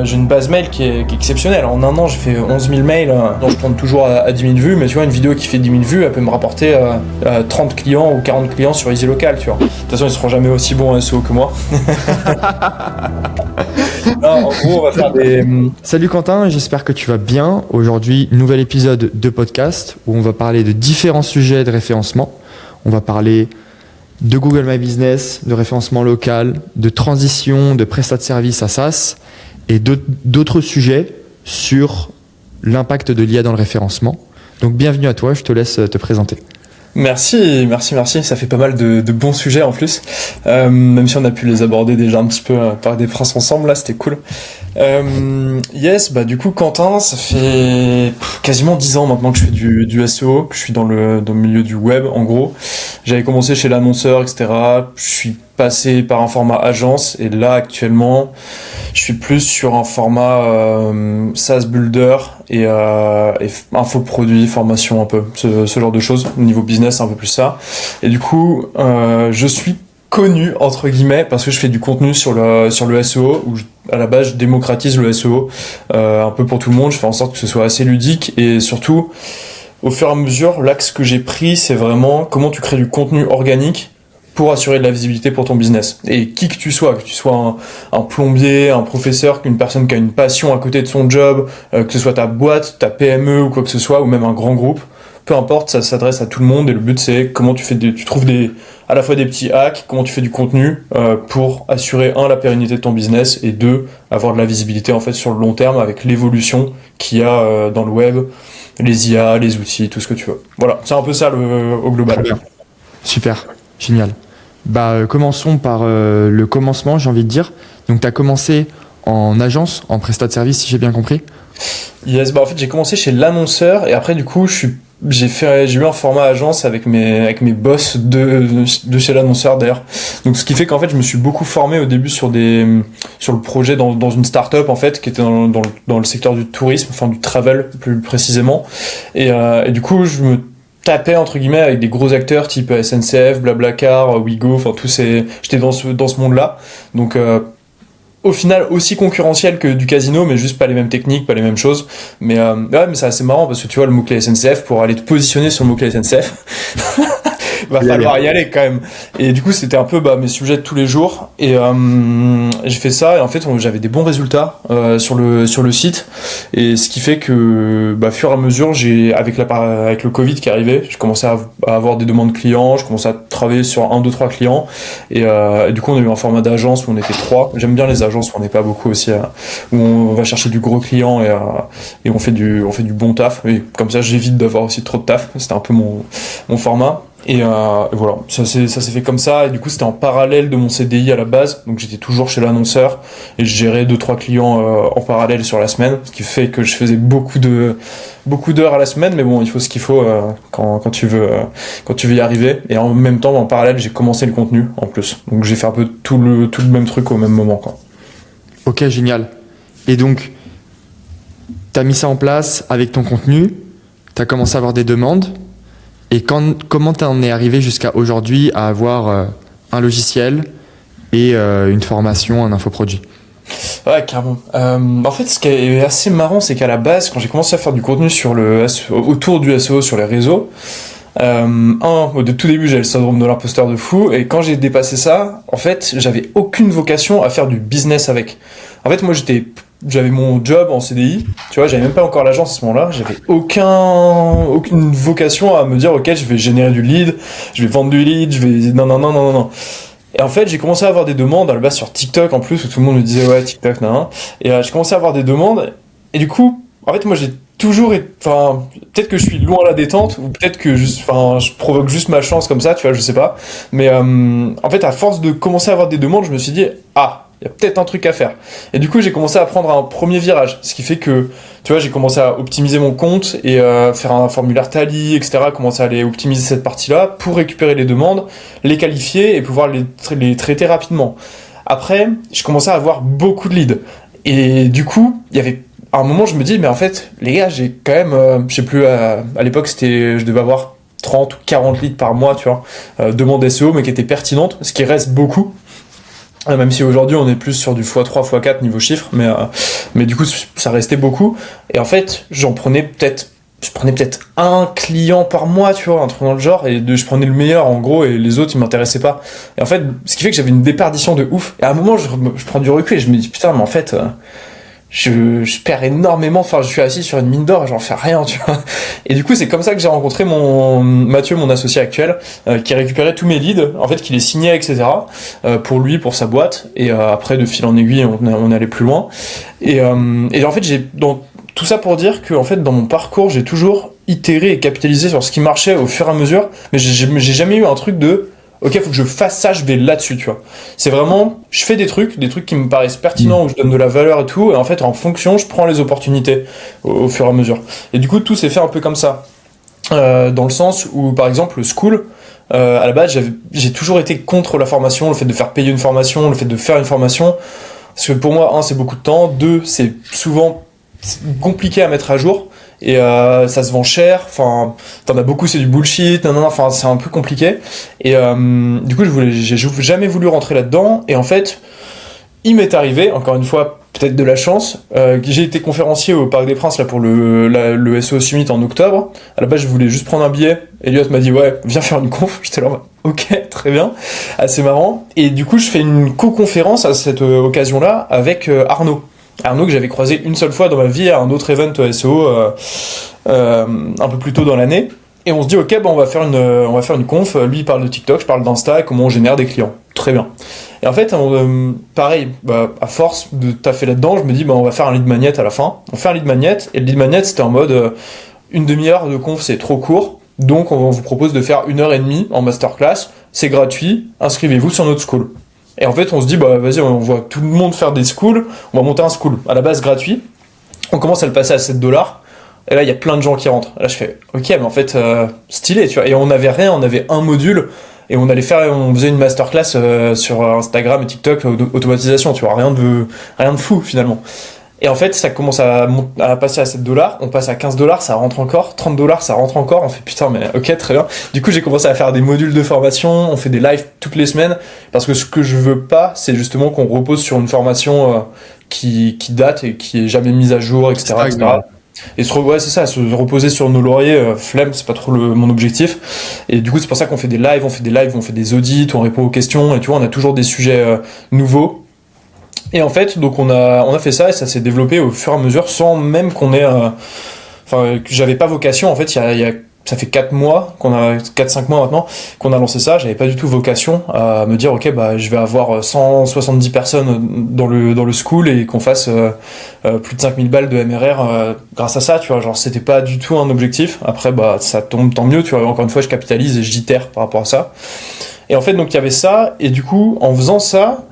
j'ai une base mail qui est exceptionnelle. En un an, j'ai fait 11 000 mails. Donc je tourne toujours à 10 000 vues, mais tu vois, une vidéo qui fait 10 000 vues, elle peut me rapporter 30 clients ou 40 clients sur EasyLocal, tu vois. De toute façon, ils seront jamais aussi bons en SEO que moi. Non, en gros, on va faire des... Salut Quentin, j'espère que tu vas bien. Aujourd'hui, nouvel épisode de podcast où on va parler de différents sujets de référencement. On va parler de Google My Business, de référencement local, de transition, de prestat de service à SaaS et d'autres sujets sur l'impact de l'IA dans le référencement. Donc bienvenue à toi, je te laisse te présenter. Merci. Ça fait pas mal de bons sujets en plus. Même si on a pu les aborder déjà un petit peu par des princes ensemble, là, c'était cool. Du coup, Quentin, ça fait quasiment 10 ans maintenant que je fais du SEO, que je suis dans le milieu du web, en gros. J'avais commencé chez l'annonceur, etc. Je suis passé par un format agence, et là, actuellement, je suis plus sur un format SaaS Builder et infoproduit, formation un peu, ce genre de choses. Au niveau business, un peu plus ça. Et du coup, je suis connu entre guillemets parce que je fais du contenu sur le SEO où à la base je démocratise le SEO un peu pour tout le monde. Je fais en sorte que ce soit assez ludique et surtout au fur et à mesure l'axe que j'ai pris c'est vraiment comment tu crées du contenu organique pour assurer de la visibilité pour ton business. Et qui que tu sois un plombier, un professeur, une personne qui a une passion à côté de son job, que ce soit ta boîte, ta PME ou quoi que ce soit, ou même un grand groupe, peu importe, ça s'adresse à tout le monde et le but c'est comment tu trouves à la fois des petits hacks, comment tu fais du contenu pour assurer la pérennité de ton business et deux, avoir de la visibilité en fait sur le long terme avec l'évolution qu'il y a dans le web, les IA, les outils, tout ce que tu veux. Voilà, c'est un peu ça au global. Très bien. Super, génial. Commençons par le commencement, j'ai envie de dire. Donc tu as commencé en agence, en prestat de service, si j'ai bien compris. Yes, en fait j'ai commencé chez l'annonceur et après du coup j'ai eu un format agence avec mes boss de chez l'annonceur d'ailleurs. Donc ce qui fait qu'en fait je me suis beaucoup formé au début sur le projet dans une start-up en fait qui était dans le secteur du tourisme, enfin du travel plus précisément. Et du coup je me tapais entre guillemets avec des gros acteurs type SNCF, Blablacar, Ouigo, enfin j'étais dans ce monde-là. Donc au final aussi concurrentiel que du casino, mais juste pas les mêmes techniques, pas les mêmes choses. Mais c'est assez marrant parce que tu vois le mot-clé SNCF, pour aller te positionner sur le mot-clé SNCF, va falloir y aller quand même. Et du coup c'était un peu mes sujets de tous les jours. Et j'ai fait ça et en fait j'avais des bons résultats sur le site. Et ce qui fait que fur et à mesure avec le Covid qui arrivait, j'ai commencé à avoir des demandes clients, je commençais à travailler sur 1, 2, 3 clients. Et du coup on a eu un format d'agence où on était 3. J'aime bien les agences où on n'est pas beaucoup aussi, où on va chercher du gros client et on fait du bon taf. Et comme ça j'évite d'avoir aussi trop de taf. C'était un peu mon format. Et voilà, ça s'est fait comme ça. Et du coup c'était en parallèle de mon CDI à la base, donc j'étais toujours chez l'annonceur et je gérais 2-3 clients en parallèle sur la semaine, ce qui fait que je faisais beaucoup d'heures à la semaine, mais bon il faut ce qu'il faut quand tu veux y arriver. Et en même temps en parallèle j'ai commencé le contenu en plus, donc j'ai fait un peu tout le même truc au même moment quoi. Ok, génial. Et donc t'as mis ça en place avec ton contenu, t'as commencé à avoir des demandes. Et comment t'en es arrivé jusqu'à aujourd'hui à avoir un logiciel et une formation, un infoproduit? Ouais, carrément. En fait, ce qui est assez marrant, c'est qu'à la base, quand j'ai commencé à faire du contenu autour du SEO sur les réseaux, au tout début, j'avais le syndrome de l'imposteur de fou, et quand j'ai dépassé ça, en fait, j'avais aucune vocation à faire du business avec. En fait, moi, j'avais mon job en CDI, tu vois, j'avais même pas encore l'agence à ce moment-là, j'avais aucune vocation à me dire, ok, je vais générer du lead, je vais vendre du lead, non. Et en fait, j'ai commencé à avoir des demandes, à la base sur TikTok en plus, où tout le monde me disait, ouais, TikTok, non. Et j'ai commencé à avoir des demandes, et du coup, en fait, moi, j'ai toujours peut-être que je suis loin à la détente, ou peut-être que je provoque juste ma chance comme ça, tu vois, je sais pas. Mais en fait, à force de commencer à avoir des demandes, je me suis dit, il y a peut-être un truc à faire. Et du coup, j'ai commencé à prendre un premier virage, ce qui fait que, tu vois, j'ai commencé à optimiser mon compte et faire un formulaire Tally, etc., commencer à aller optimiser cette partie-là pour récupérer les demandes, les qualifier et pouvoir les traiter rapidement. Après, je commençais à avoir beaucoup de leads. Et du coup, il y avait à un moment, je me dis, mais en fait, les gars, j'ai quand même, je sais plus, à l'époque, je devais avoir 30 ou 40 leads par mois, tu vois, demandes SEO, mais qui étaient pertinentes, ce qui reste beaucoup. Même si aujourd'hui on est plus sur du x3, x4 niveau chiffre, mais du coup ça restait beaucoup. Et en fait, je prenais peut-être un client par mois, tu vois, un truc dans le genre, et je prenais le meilleur en gros, et les autres ils m'intéressaient pas. Et en fait, ce qui fait que j'avais une déperdition de ouf. Et à un moment, je prends du recul et je me dis putain, mais en fait, je perds énormément. Enfin, je suis assis sur une mine d'or et j'en fais rien, tu vois. Et du coup, c'est comme ça que j'ai rencontré Mathieu, mon associé actuel, qui récupérait tous mes leads, en fait, qui les signait, etc. Pour lui, pour sa boîte. Et après, de fil en aiguille, on allait plus loin. Et en fait, tout ça pour dire que en fait dans mon parcours j'ai toujours itéré et capitalisé sur ce qui marchait au fur et à mesure, mais j'ai jamais eu un truc de ok, faut que je fasse ça, je vais là-dessus, tu vois. C'est vraiment, je fais des trucs qui me paraissent pertinents, où je donne de la valeur et tout, et en fait en fonction je prends les opportunités au fur et à mesure. Et du coup tout s'est fait un peu comme ça, dans le sens où par exemple le school, à la base j'ai toujours été contre la formation, le fait de faire payer une formation, le fait de faire une formation, parce que pour moi, un, c'est beaucoup de temps, deux, c'est souvent compliqué à mettre à jour, et ça se vend cher, enfin t'en as beaucoup, c'est du bullshit, enfin c'est un peu compliqué, et du coup j'ai jamais voulu rentrer là-dedans. Et en fait il m'est arrivé, encore une fois peut-être de la chance, j'ai été conférencier au Parc des Princes là pour le SEO Summit en octobre. À la base je voulais juste prendre un billet, Elliot m'a dit ouais viens faire une conf, j'étais là ok très bien, assez marrant. Et du coup je fais une co-conférence à cette occasion là avec Arnaud que j'avais croisé une seule fois dans ma vie à un autre event SEO un peu plus tôt dans l'année. Et on se dit ok, on va faire une conf. Lui il parle de TikTok, je parle d'Insta et comment on génère des clients. Très bien. Et en fait, pareil, à force de taffer là-dedans, je me dis on va faire un lead magnet à la fin. On fait un lead magnet, et le lead magnet c'était en mode une demi-heure de conf c'est trop court, donc on vous propose de faire 1h30 en masterclass, c'est gratuit, inscrivez-vous sur notre school. Et en fait, on se dit, vas-y, on voit tout le monde faire des schools, on va monter un school. À la base, gratuit. On commence à le passer à 7$. Et là, il y a plein de gens qui rentrent. Là, je fais, ok, mais en fait, stylé, tu vois. Et on n'avait rien, on avait un module. Et on faisait une masterclass sur Instagram et TikTok, automatisation, tu vois. Rien de fou, finalement. Et en fait, ça commence à passer à 7$, on passe à 15$, ça rentre encore, 30$, ça rentre encore, on fait putain, mais ok, très bien. Du coup, j'ai commencé à faire des modules de formation, on fait des lives toutes les semaines, parce que ce que je veux pas, c'est justement qu'on repose sur une formation qui date et qui est jamais mise à jour, etc. etc. Et c'est ça, se reposer sur nos lauriers, flemme, c'est pas trop mon objectif. Et du coup, c'est pour ça qu'on fait des lives, on fait des audits, on répond aux questions, et tu vois, on a toujours des sujets nouveaux. Et en fait, donc on a fait ça, et ça s'est développé au fur et à mesure sans même qu'on ait que j'avais pas vocation. En fait, ça fait 4 mois 4-5 mois maintenant qu'on a lancé ça. J'avais pas du tout vocation à me dire ok, je vais avoir 170 personnes dans le school et qu'on fasse plus de 5000 balles de MRR grâce à ça, tu vois. Genre c'était pas du tout un objectif. Après ça tombe tant mieux, tu vois. Encore une fois, je capitalise et je j'itère par rapport à ça. Et en fait, donc il y avait ça, et du coup, en faisant ça,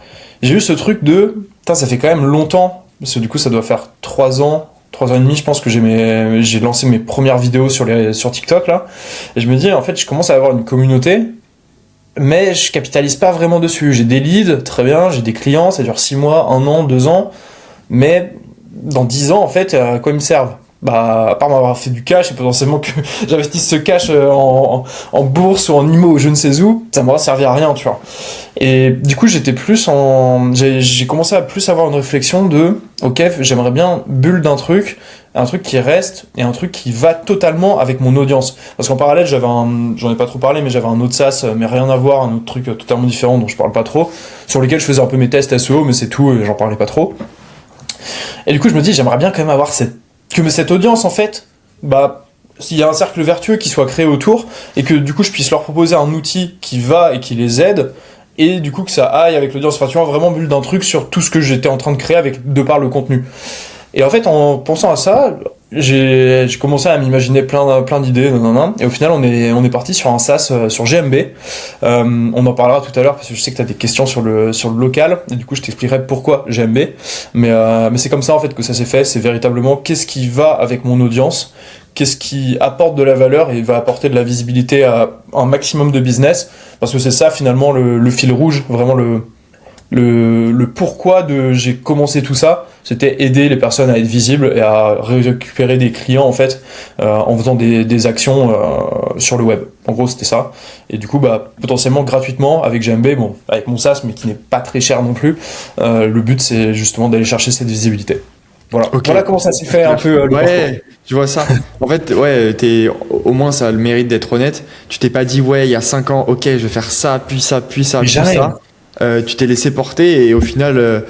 j'ai eu ce truc de putain, ça fait quand même longtemps, parce que du coup ça doit faire 3 ans et demi, je pense que j'ai lancé mes premières vidéos sur TikTok là, et je me dis en fait je commence à avoir une communauté, mais je capitalise pas vraiment dessus. J'ai des leads, très bien, j'ai des clients, ça dure 6 mois, 1 an, 2 ans, mais dans 10 ans en fait à quoi ils me servent? À part m'avoir fait du cash et potentiellement que j'investisse ce cash en bourse ou en IMO ou je ne sais où, ça m'aura servi à rien, tu vois. Et du coup, j'ai commencé à plus avoir une réflexion de, ok, j'aimerais bien bulle d'un truc, un truc qui reste et un truc qui va totalement avec mon audience. Parce qu'en parallèle, j'en ai pas trop parlé, mais j'avais un autre SaaS, mais rien à voir, un autre truc totalement différent dont je parle pas trop, sur lequel je faisais un peu mes tests SEO, mais c'est tout, et j'en parlais pas trop. Et du coup, je me dis, j'aimerais bien quand même avoir cette audience, en fait, s'il y a un cercle vertueux qui soit créé autour, et que du coup je puisse leur proposer un outil qui va et qui les aide, et du coup que ça aille avec l'audience. Enfin, tu vois, vraiment bulle d'un truc sur tout ce que j'étais en train de créer de par le contenu. Et en fait, en pensant à ça, j'ai commencé à m'imaginer plein d'idées, et au final, on est parti sur un SaaS sur GMB. On en parlera tout à l'heure parce que je sais que tu as des questions sur le local, et du coup, je t'expliquerai pourquoi GMB. Mais c'est comme ça en fait que ça s'est fait. C'est véritablement qu'est-ce qui va avec mon audience, qu'est-ce qui apporte de la valeur et va apporter de la visibilité à un maximum de business, parce que c'est ça finalement le fil rouge, vraiment le pourquoi de j'ai commencé tout ça, c'était aider les personnes à être visibles et à récupérer des clients en fait en faisant des actions sur le web. En gros, c'était ça. Et du coup, bah potentiellement gratuitement avec GMB, bon, avec mon SaaS, mais qui n'est pas très cher non plus. Le but, c'est justement d'aller chercher cette visibilité. Voilà. Ok. Voilà comment ça s'est fait un peu le parcours. Ouais, je vois ça. En fait, au moins ça a le mérite d'être honnête. Tu t'es pas dit, ouais, il y a 5 ans, ok, je vais faire ça, puis ça, puis ça, puis Jamais. ça. Tu t'es laissé porter et au final,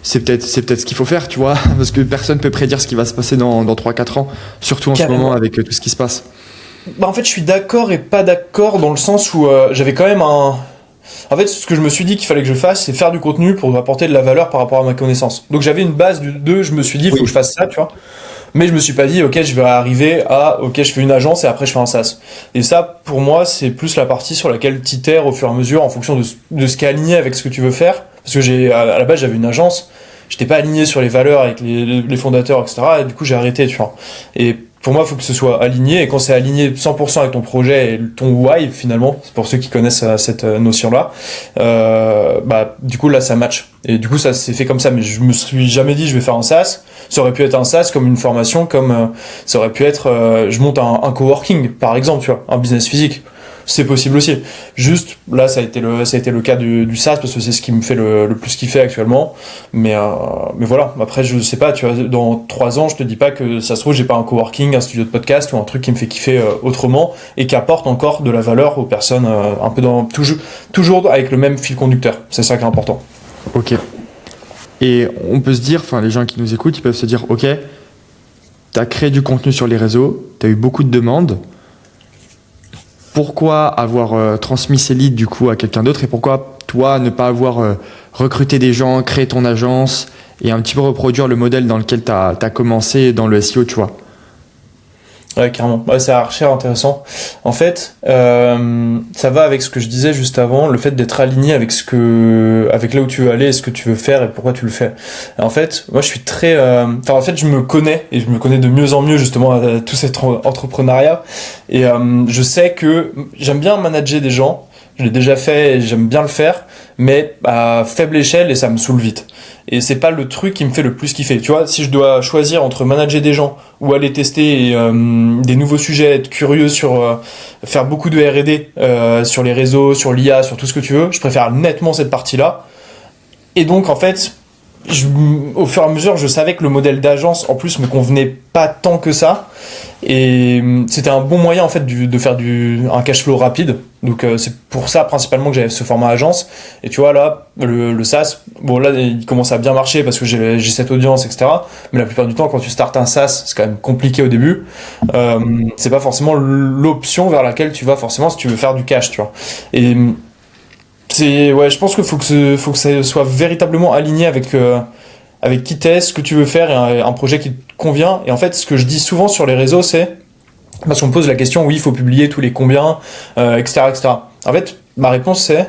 c'est peut-être ce qu'il faut faire, tu vois, parce que personne peut prédire ce qui va se passer dans 3-4 ans, surtout en ce Carrément. moment avec tout ce qui se passe. Bah en fait, je suis d'accord et pas d'accord dans le sens où j'avais quand même un. En fait, ce que je me suis dit qu'il fallait que je fasse, c'est faire du contenu pour apporter de la valeur par rapport à ma connaissance. Donc j'avais une base de, je me suis dit, il faut Oui. que je fasse ça, tu vois. Mais je me suis pas dit, ok, je vais arriver à, ok, je fais une agence et après je fais un SaaS. Et ça, pour moi, c'est plus la partie sur laquelle t'itères au fur et à mesure en fonction de ce qui est aligné avec ce que tu veux faire. Parce que à la base, j'avais une agence, j'étais pas aligné sur les valeurs avec les fondateurs, etc. Et du coup, j'ai arrêté, tu vois. Et pour moi, il faut que ce soit aligné. Et quand c'est aligné 100% avec ton projet et ton why, finalement, c'est pour ceux qui connaissent cette notion-là, bah, du coup, là, ça match. Et du coup, ça s'est fait comme ça. Mais je me suis jamais dit, je vais faire un SaaS. Ça aurait pu être un SaaS comme une formation, comme ça aurait pu être, je monte un coworking, par exemple, tu vois, un business physique. C'est possible aussi. Juste, là, ça a été le cas du SaaS parce que c'est ce qui me fait le plus kiffer actuellement. Mais voilà. Après, je sais pas, tu vois, dans 3 ans, je te dis pas que ça se trouve, j'ai pas un coworking, un studio de podcast ou un truc qui me fait kiffer autrement et qui apporte encore de la valeur aux personnes un peu toujours avec le même fil conducteur. C'est ça qui est important. Ok. Et on peut se dire, enfin, les gens qui nous écoutent, ils peuvent se dire, ok, t'as créé du contenu sur les réseaux, t'as eu beaucoup de demandes. Pourquoi avoir transmis ces leads du coup à quelqu'un d'autre et pourquoi toi ne pas avoir recruté des gens, créé ton agence et un petit peu reproduire le modèle dans lequel tu as commencé dans le SEO, tu vois. Ouais, carrément. Ouais, c'est archi intéressant. En fait, ça va avec ce que je disais juste avant, le fait d'être aligné avec avec là où tu veux aller, ce que tu veux faire et pourquoi tu le fais. Et en fait, moi, je suis très, en fait, je me connais et je me connais de mieux en mieux justement à tout cet entrepreneuriat. Et je sais que j'aime bien manager des gens. Je l'ai déjà fait et j'aime bien le faire, mais à faible échelle et ça me saoule vite. Et c'est pas le truc qui me fait le plus kiffer. Tu vois, si je dois choisir entre manager des gens ou aller tester des nouveaux sujets, être curieux sur faire beaucoup de R&D sur les réseaux, sur l'IA, sur tout ce que tu veux, je préfère nettement cette partie-là. Et donc en fait, au fur et à mesure, je savais que le modèle d'agence en plus me convenait pas tant que ça. Et c'était un bon moyen en fait de faire un cash flow rapide. Donc c'est pour ça principalement que j'avais ce format agence. Et tu vois là, le SaaS, bon là il commence à bien marcher parce que j'ai cette audience, etc. Mais la plupart du temps, quand tu startes un SaaS, c'est quand même compliqué au début. C'est pas forcément l'option vers laquelle tu vas forcément si tu veux faire du cash, tu vois. Et ouais, je pense qu'il faut que ça soit véritablement aligné avec qui t'es, ce que tu veux faire et un projet qui te convient. Et en fait, ce que je dis souvent sur les réseaux, c'est parce qu'on me pose la question, oui, il faut publier tous les combien, etc., etc. En fait, ma réponse c'est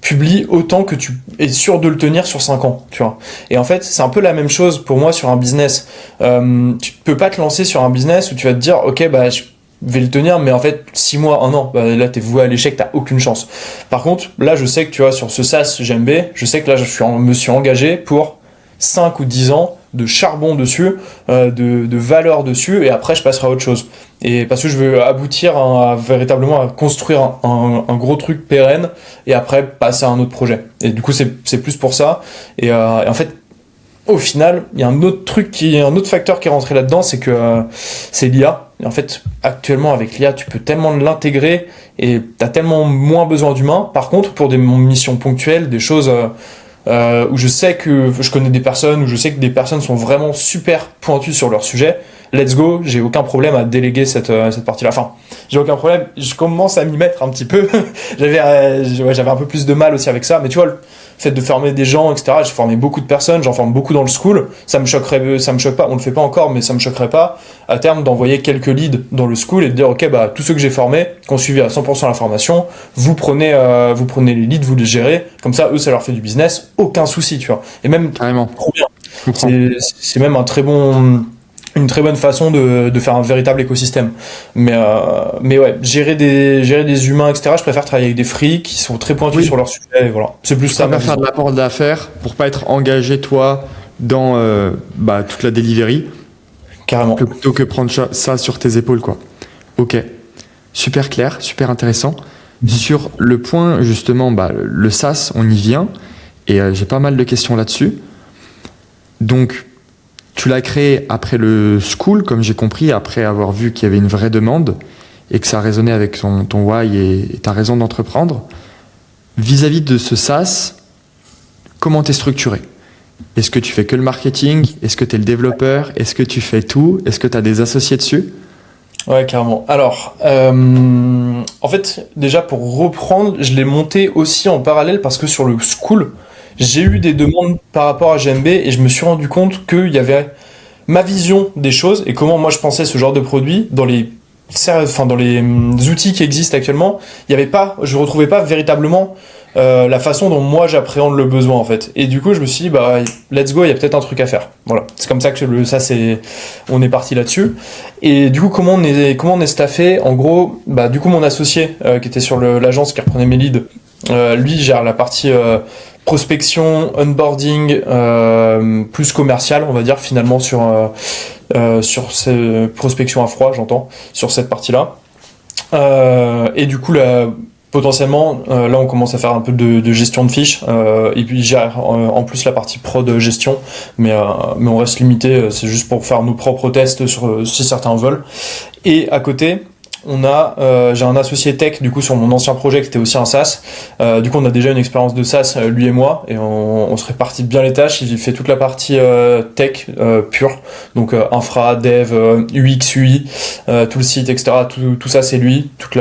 publie autant que tu es sûr de le tenir sur 5 ans, tu vois. Et en fait, c'est un peu la même chose pour moi sur un business. Tu peux pas te lancer sur un business où tu vas te dire, ok, bah je vais le tenir, mais en fait 6 mois, 1 an, bah, là t'es voué à l'échec, t'as aucune chance. Par contre, là je sais que tu vois sur ce SaaS GMB, je sais que là me suis engagé pour 5 ou 10 ans de charbon dessus, de valeur dessus, et après je passerai à autre chose. Et parce que je veux aboutir véritablement à construire un gros truc pérenne, et après passer à un autre projet. Et du coup c'est plus pour ça. Et en fait, au final, il y a un autre facteur qui est rentré là-dedans, c'est que c'est l'IA. Et en fait, actuellement avec l'IA, tu peux tellement l'intégrer et t'as tellement moins besoin d'humains. Par contre, pour des missions ponctuelles, des choses où je sais que je connais des personnes, où je sais que des personnes sont vraiment super pointues sur leur sujet, let's go, j'ai aucun problème à déléguer cette partie-là. Enfin, j'ai aucun problème, je commence à m'y mettre un petit peu. j'avais un peu plus de mal aussi avec ça, mais tu vois, le fait de former des gens, etc., j'ai formé beaucoup de personnes, j'en forme beaucoup dans le school, ça me choque pas, on le fait pas encore, mais ça me choquerait pas, à terme, d'envoyer quelques leads dans le school et de dire, ok, bah, tous ceux que j'ai formés, qui ont suivi à 100% la formation, vous prenez les leads, vous les gérez, comme ça, eux, ça leur fait du business, aucun souci, tu vois. Et même, Carrément. trop bien. Je comprends. C'est même un très bon une très bonne façon de faire un véritable écosystème. Mais ouais, gérer des humains, etc. Je préfère travailler avec des freaks qui sont très pointus Oui. sur leur sujet. Et voilà, c'est plus Tu ça ma préfères faire vision. de l'apport d'affaires pour pas être engagé toi dans toute la delivery Carrément. plutôt que prendre ça sur tes épaules, quoi. Ok, super clair, super intéressant. Sur le point justement, le SaaS, on y vient et j'ai pas mal de questions là-dessus. Donc, tu l'as créé après le school, comme j'ai compris, après avoir vu qu'il y avait une vraie demande et que ça résonnait avec ton why et ta raison d'entreprendre. Vis-à-vis de ce SaaS, comment t'es structuré? Est-ce que tu fais que le marketing? Est-ce que tu es le développeur? Est-ce que tu fais tout? Est-ce que tu as des associés dessus? Ouais, carrément. Alors, en fait, déjà pour reprendre, je l'ai monté aussi en parallèle parce que sur le school, j'ai eu des demandes par rapport à GMB et je me suis rendu compte qu'il y avait ma vision des choses et comment moi je pensais ce genre de produit dans les outils qui existent actuellement. Je retrouvais pas véritablement la façon dont moi j'appréhende le besoin en fait. Et du coup, je me suis dit let's go, il y a peut-être un truc à faire. Voilà, c'est comme ça que on est parti là-dessus. Et du coup, comment on est staffé? En gros, du coup, mon associé qui était sur l'agence qui reprenait mes leads, lui gère la partie prospection, onboarding, plus commercial, on va dire finalement sur ces prospections à froid, j'entends, sur cette partie-là. Et du coup, là, potentiellement, là, on commence à faire un peu de gestion de fiches, et puis gère en plus la partie prod gestion, mais on reste limité. C'est juste pour faire nos propres tests sur si certains veulent. Et à côté, j'ai un associé tech du coup sur mon ancien projet qui était aussi un SaaS. Du coup, on a déjà une expérience de SaaS lui et moi, et on se répartit bien les tâches. Il fait toute la partie tech pure, donc infra, dev, UX, UI, tout le site, etc. Tout ça c'est lui, toute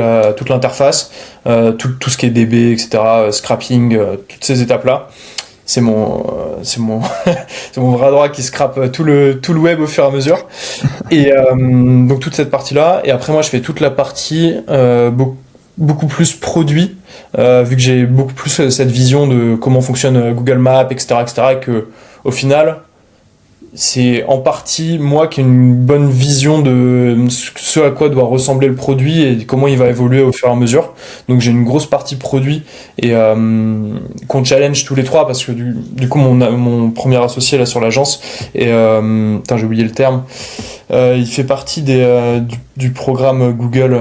l'interface, tout ce qui est DB, etc. Scrapping, toutes ces étapes là. C'est mon c'est mon bras droit qui scrape tout le web au fur et à mesure. Et donc toute cette partie-là. Et après moi je fais toute la partie beaucoup plus produit, vu que j'ai beaucoup plus cette vision de comment fonctionne Google Maps, etc., etc. Et que au final c'est en partie moi qui ai une bonne vision de ce à quoi doit ressembler le produit et comment il va évoluer au fur et à mesure. Donc j'ai une grosse partie produit et qu'on challenge tous les trois parce que du coup mon premier associé là sur l'agence et j'ai oublié le terme. Il fait partie du programme Google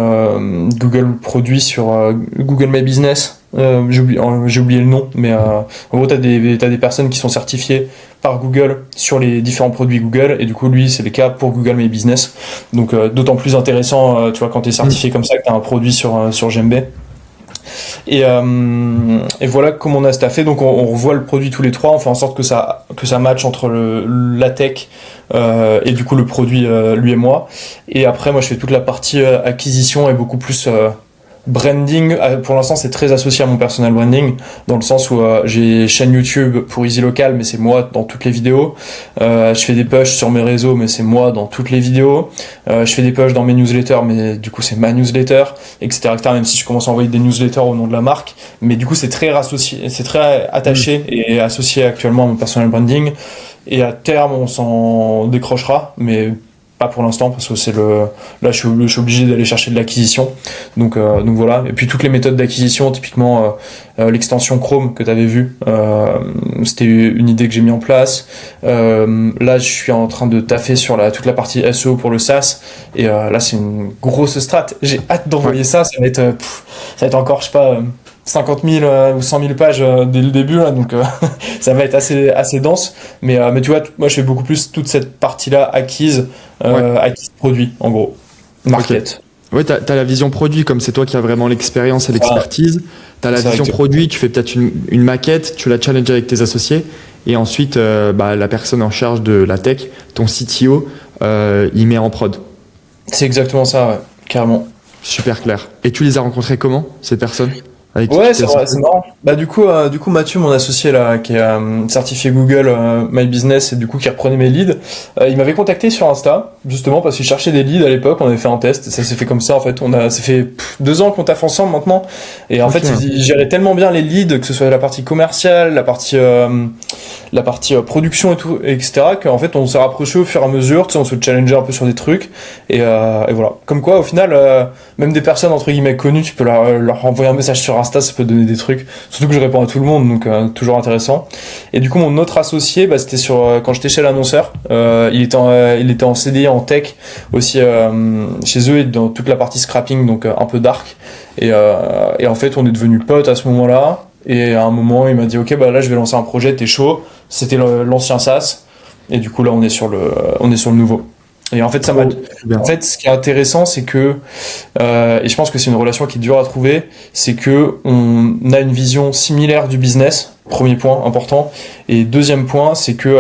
produit sur Google My Business. J'ai oublié le nom, mais en gros t'as des personnes qui sont certifiées par Google sur les différents produits Google et du coup lui c'est le cas pour Google My Business. Donc d'autant plus intéressant, tu vois, quand t'es certifié comme ça que t'as un produit sur GMB. Et voilà comment on a staffé. Donc on revoit le produit tous les trois, on fait en sorte que ça matche entre la tech et du coup le produit lui et moi. Et après moi je fais toute la partie acquisition et beaucoup plus branding. Pour l'instant c'est très associé à mon personal branding dans le sens où j'ai chaîne YouTube pour Easy Local mais c'est moi dans toutes les vidéos. Je fais des pushs sur mes réseaux mais c'est moi dans toutes les vidéos. Je fais des pushs dans mes newsletters mais du coup c'est ma newsletter, etc., etc., même si je commence à envoyer des newsletters au nom de la marque, mais du coup c'est très associé, c'est très attaché et associé actuellement à mon personal branding. Et à terme on s'en décrochera, mais pas pour l'instant parce que là je suis obligé d'aller chercher de l'acquisition, donc voilà. Et puis toutes les méthodes d'acquisition, typiquement l'extension Chrome que tu avais vu, c'était une idée que j'ai mis en place. Là je suis en train de taffer sur toute la partie SEO pour le SaaS et là c'est une grosse strat, j'ai hâte d'envoyer ça va être encore je sais pas 50 000 ou 100 000 pages dès le début là, donc ça va être assez dense, mais tu vois moi je fais beaucoup plus toute cette partie là acquise produit en gros market. Ouais, t'as la vision produit, comme c'est toi qui as vraiment l'expérience et l'expertise. T'as la vision produit, tu fais peut-être une maquette, tu la challenges avec tes associés, et ensuite la personne en charge de la tech, ton CTO, il met en prod. C'est exactement ça, ouais, carrément. Super clair. Et tu les as rencontrés comment, ces personnes? Ouais, c'est marrant. Du coup, Mathieu, mon associé là, qui est certifié Google My Business et du coup qui reprenait mes leads, il m'avait contacté sur Insta justement parce qu'il cherchait des leads à l'époque. On avait fait un test, et ça s'est fait comme ça en fait. Ça fait 2 ans qu'on taffe ensemble maintenant, et en fait, il gérait tellement bien les leads, que ce soit la partie commerciale, la partie production et tout, etc., qu'en fait on s'est rapproché au fur et à mesure, tu sais, on se challengeait un peu sur des trucs, et voilà. Comme quoi, au final, même des personnes entre guillemets connues, tu peux leur envoyer un message sur Insta, ça peut donner des trucs. Surtout que je réponds à tout le monde, donc toujours intéressant. Et du coup, mon autre associé, c'était quand j'étais chez l'annonceur, il était en CDI en tech aussi chez eux et dans toute la partie scrapping, donc un peu dark. Et en fait, on est devenus potes à ce moment-là. Et à un moment, il m'a dit, ok, là, je vais lancer un projet, t'es chaud. C'était l'ancien SaaS. Et du coup, là, on est sur le nouveau. Et en fait, en fait, ce qui est intéressant, c'est que, et je pense que c'est une relation qui est dure à trouver, c'est que on a une vision similaire du business. Premier point important. Et deuxième point, c'est que,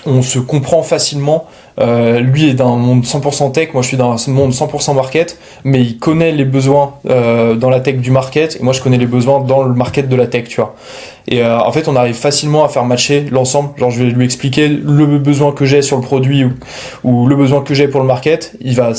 on se comprend facilement. Lui est d'un monde 100% tech, moi je suis d'un monde 100% market, mais il connaît les besoins dans la tech du market, et moi je connais les besoins dans le market de la tech, tu vois. Et en fait, on arrive facilement à faire matcher l'ensemble. Genre, je vais lui expliquer le besoin que j'ai sur le produit ou le besoin que j'ai pour le market. Il va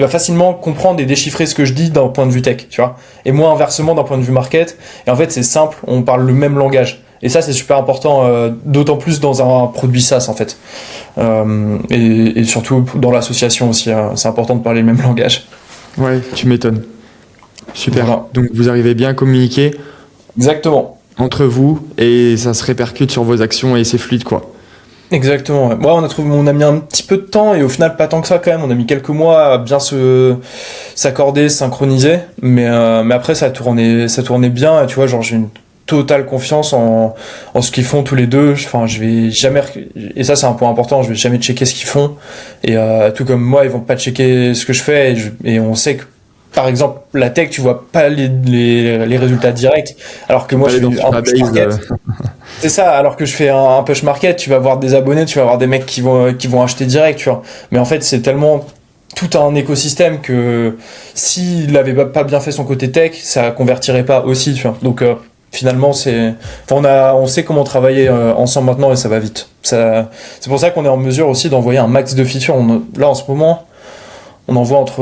facilement comprendre et déchiffrer ce que je dis d'un point de vue tech, tu vois. Et moi, inversement, d'un point de vue market. Et en fait, c'est simple, on parle le même langage. Et ça, c'est super important, d'autant plus dans un produit SaaS, en fait. Et surtout dans l'association aussi, c'est important de parler le même langage. Ouais, tu m'étonnes. Super. Voilà. Donc, vous arrivez bien à communiquer Exactement. entre vous et ça se répercute sur vos actions et c'est fluide, quoi. Exactement. Ouais. On a mis un petit peu de temps et au final pas tant que ça quand même. On a mis quelques mois à bien s'accorder, synchroniser, mais après ça tournait bien. Et tu vois, genre j'ai une totale confiance en ce qu'ils font tous les deux. Enfin, je vais jamais, et ça c'est un point important, je vais jamais checker ce qu'ils font. Et tout comme moi, ils vont pas checker ce que je fais. Et on sait que par exemple, la tech, tu vois pas les résultats directs, alors que moi je fais un push market. C'est ça, alors que je fais un push market, tu vas avoir des abonnés, tu vas avoir des mecs qui vont acheter direct, tu vois. Mais en fait, c'est tellement tout un écosystème que s'il avait pas bien fait son côté tech, ça convertirait pas aussi, tu vois. Donc finalement, on sait comment travailler ensemble maintenant et ça va vite. C'est pour ça qu'on est en mesure aussi d'envoyer un max de features. Là, en ce moment, on envoie entre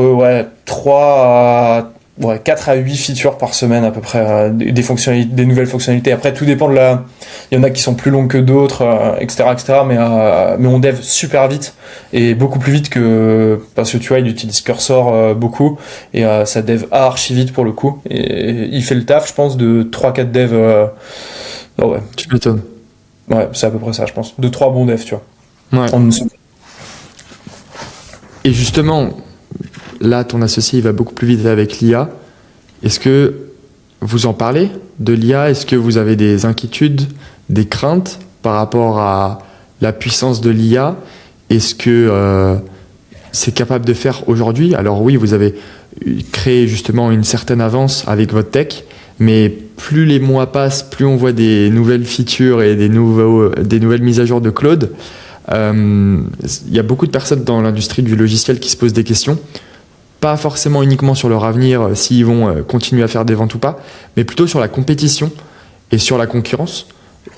4 à 8 features par semaine à peu près, des nouvelles fonctionnalités. Après, tout dépend il y en a qui sont plus longues que d'autres, etc., mais on dev super vite et beaucoup plus vite parce que tu vois, il utilise Cursor beaucoup et ça dev archi vite pour le coup. Et il fait le taf, je pense, de 3-4 devs. Ouais. Tu m'étonnes. Ouais, c'est à peu près ça, je pense. De 3 bons devs, tu vois. Ouais. En une semaine. Et justement, là, ton associé, il va beaucoup plus vite avec l'IA. Est-ce que vous en parlez de l'IA? Est-ce que vous avez des inquiétudes, des craintes par rapport à la puissance de l'IA? Est-ce que c'est capable de faire aujourd'hui? Alors oui, vous avez créé justement une certaine avance avec votre tech, mais plus les mois passent, plus on voit des nouvelles features et des nouvelles mises à jour de Claude. Il y a beaucoup de personnes dans l'industrie du logiciel qui se posent des questions. Pas forcément uniquement sur leur avenir, s'ils vont continuer à faire des ventes ou pas, mais plutôt sur la compétition et sur la concurrence.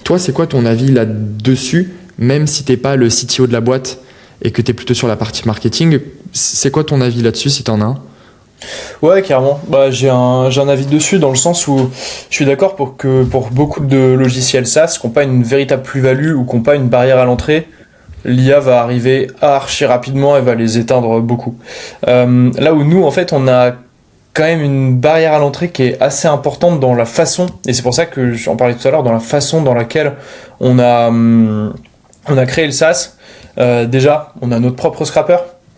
Toi, c'est quoi ton avis là-dessus, même si t'es pas le CTO de la boîte et que tu es plutôt sur la partie marketing? C'est quoi ton avis là-dessus, si tu en as un? Ouais, carrément. J'ai un avis dessus dans le sens où je suis d'accord pour beaucoup de logiciels SaaS qui n'ont pas une véritable plus-value ou qui n'ont pas une barrière à l'entrée, l'IA va arriver archi rapidement et va les éteindre beaucoup. Là où nous, en fait, on a quand même une barrière à l'entrée qui est assez importante dans la façon, et c'est pour ça que j'en parlais tout à l'heure, dans la façon dans laquelle on a créé le SaaS. Déjà, on a notre propre scrapper.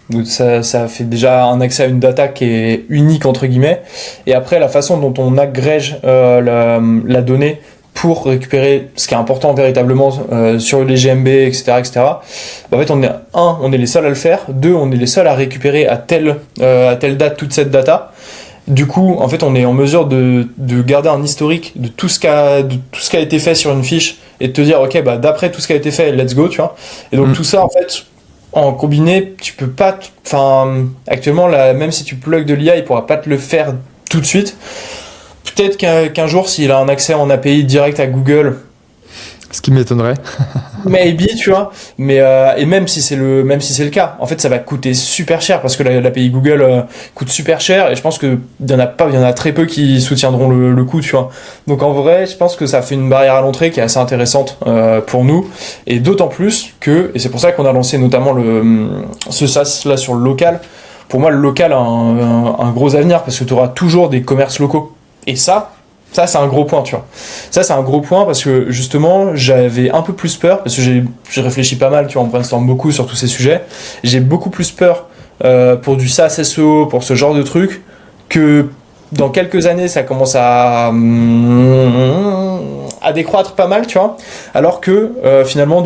Donc ça fait déjà un accès à une data qui est unique entre guillemets. Et après, la façon dont on agrège la donnée pour récupérer ce qui est important véritablement sur les GMB, etc., etc. En fait, on est les seuls à le faire. 2, on est les seuls à récupérer à telle date toute cette data. Du coup, en fait, on est en mesure de garder un historique de tout ce qui a été fait sur une fiche et de te dire, ok, d'après tout ce qui a été fait, let's go, tu vois. Et donc tout ça, en fait, en combiné, tu peux pas, actuellement, là, même si tu plugs de l'IA, il pourra pas te le faire tout de suite. Peut-être qu'un jour, s'il a un accès en API direct à Google, Ce qui m'étonnerait. Maybe, tu vois, mais et même si c'est le cas, en fait, ça va coûter super cher parce que l'API Google coûte super cher et je pense que il y en a très peu qui soutiendront le coût, tu vois. Donc en vrai, je pense que ça fait une barrière à l'entrée qui est assez intéressante pour nous et d'autant plus que et c'est pour ça qu'on a lancé notamment ce SaaS là sur le local. Pour moi, le local a un gros avenir parce que tu auras toujours des commerces locaux et ça, c'est un gros point, tu vois. Ça, c'est un gros point parce que justement, j'avais un peu plus peur parce que j'ai réfléchi pas mal, tu vois, on brainstorm beaucoup sur tous ces sujets. J'ai beaucoup plus peur pour du SaaS SEO, pour ce genre de truc, que dans quelques années, ça commence à décroître pas mal, tu vois. Alors que finalement,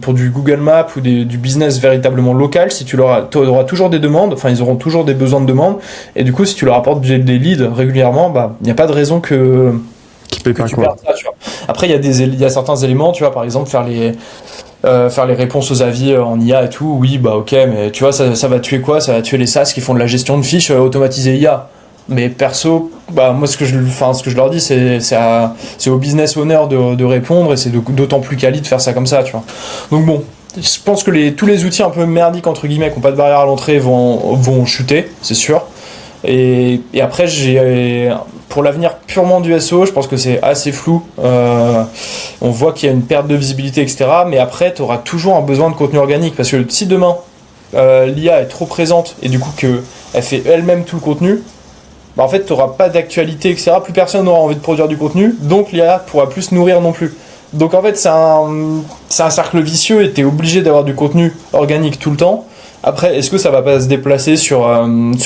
pour du Google Maps ou du business véritablement local, si tu auras toujours des demandes, enfin, ils auront toujours des besoins de demandes, et du coup, si tu leur apportes des leads régulièrement, bah, il n'y a pas de raison que Qui paye pas tu quoi. perdes ça, tu vois. Après, il y a certains éléments, tu vois, par exemple, faire les réponses aux avis en IA et tout, oui, bah ok, mais tu vois, ça va tuer quoi? Ça va tuer les SaaS qui font de la gestion de fiches automatisée IA. Mais perso, bah moi ce que je leur dis, c'est au business owner de répondre et c'est d'autant plus quali de faire ça comme ça, tu vois. Donc bon, je pense que tous les outils un peu merdiques entre guillemets qui n'ont pas de barrière à l'entrée vont chuter, c'est sûr. Et après, pour l'avenir purement du SEO, je pense que c'est assez flou. On voit qu'il y a une perte de visibilité, etc. Mais après, tu auras toujours un besoin de contenu organique. Parce que si demain, l'IA est trop présente et du coup qu'elle fait elle-même tout le contenu, bah en fait, tu n'auras pas d'actualité, etc. Plus personne n'aura envie de produire du contenu. Donc l'IA pourra plus se nourrir non plus. Donc en fait, c'est un cercle vicieux et tu es obligé d'avoir du contenu organique tout le temps. Après, est-ce que ça va pas se déplacer sur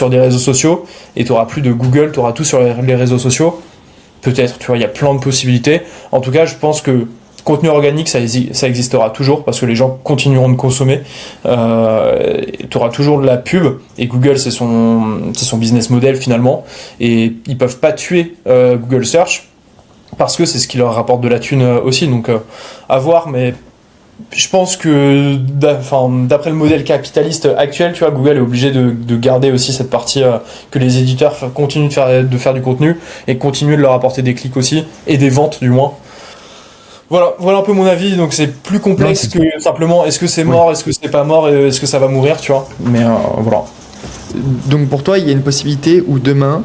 des réseaux sociaux et tu auras plus de Google, tu auras tout sur les réseaux sociaux? Peut-être, tu vois, il y a plein de possibilités. En tout cas, je pense que contenu organique, ça existera toujours parce que les gens continueront de consommer. Tu auras toujours de la pub et Google, c'est son business model finalement. Et ils peuvent pas tuer Google Search parce que c'est ce qui leur rapporte de la thune aussi. Donc, à voir, mais je pense que d'après le modèle capitaliste actuel, tu vois, Google est obligé de garder aussi cette partie que les éditeurs continuent de faire du contenu et continuer de leur apporter des clics aussi et des ventes du moins. Voilà un peu mon avis. Donc c'est plus complexe que simplement est-ce que c'est mort, est-ce que c'est pas mort, et est-ce que ça va mourir, tu vois. Mais voilà. Donc pour toi, il y a une possibilité où demain,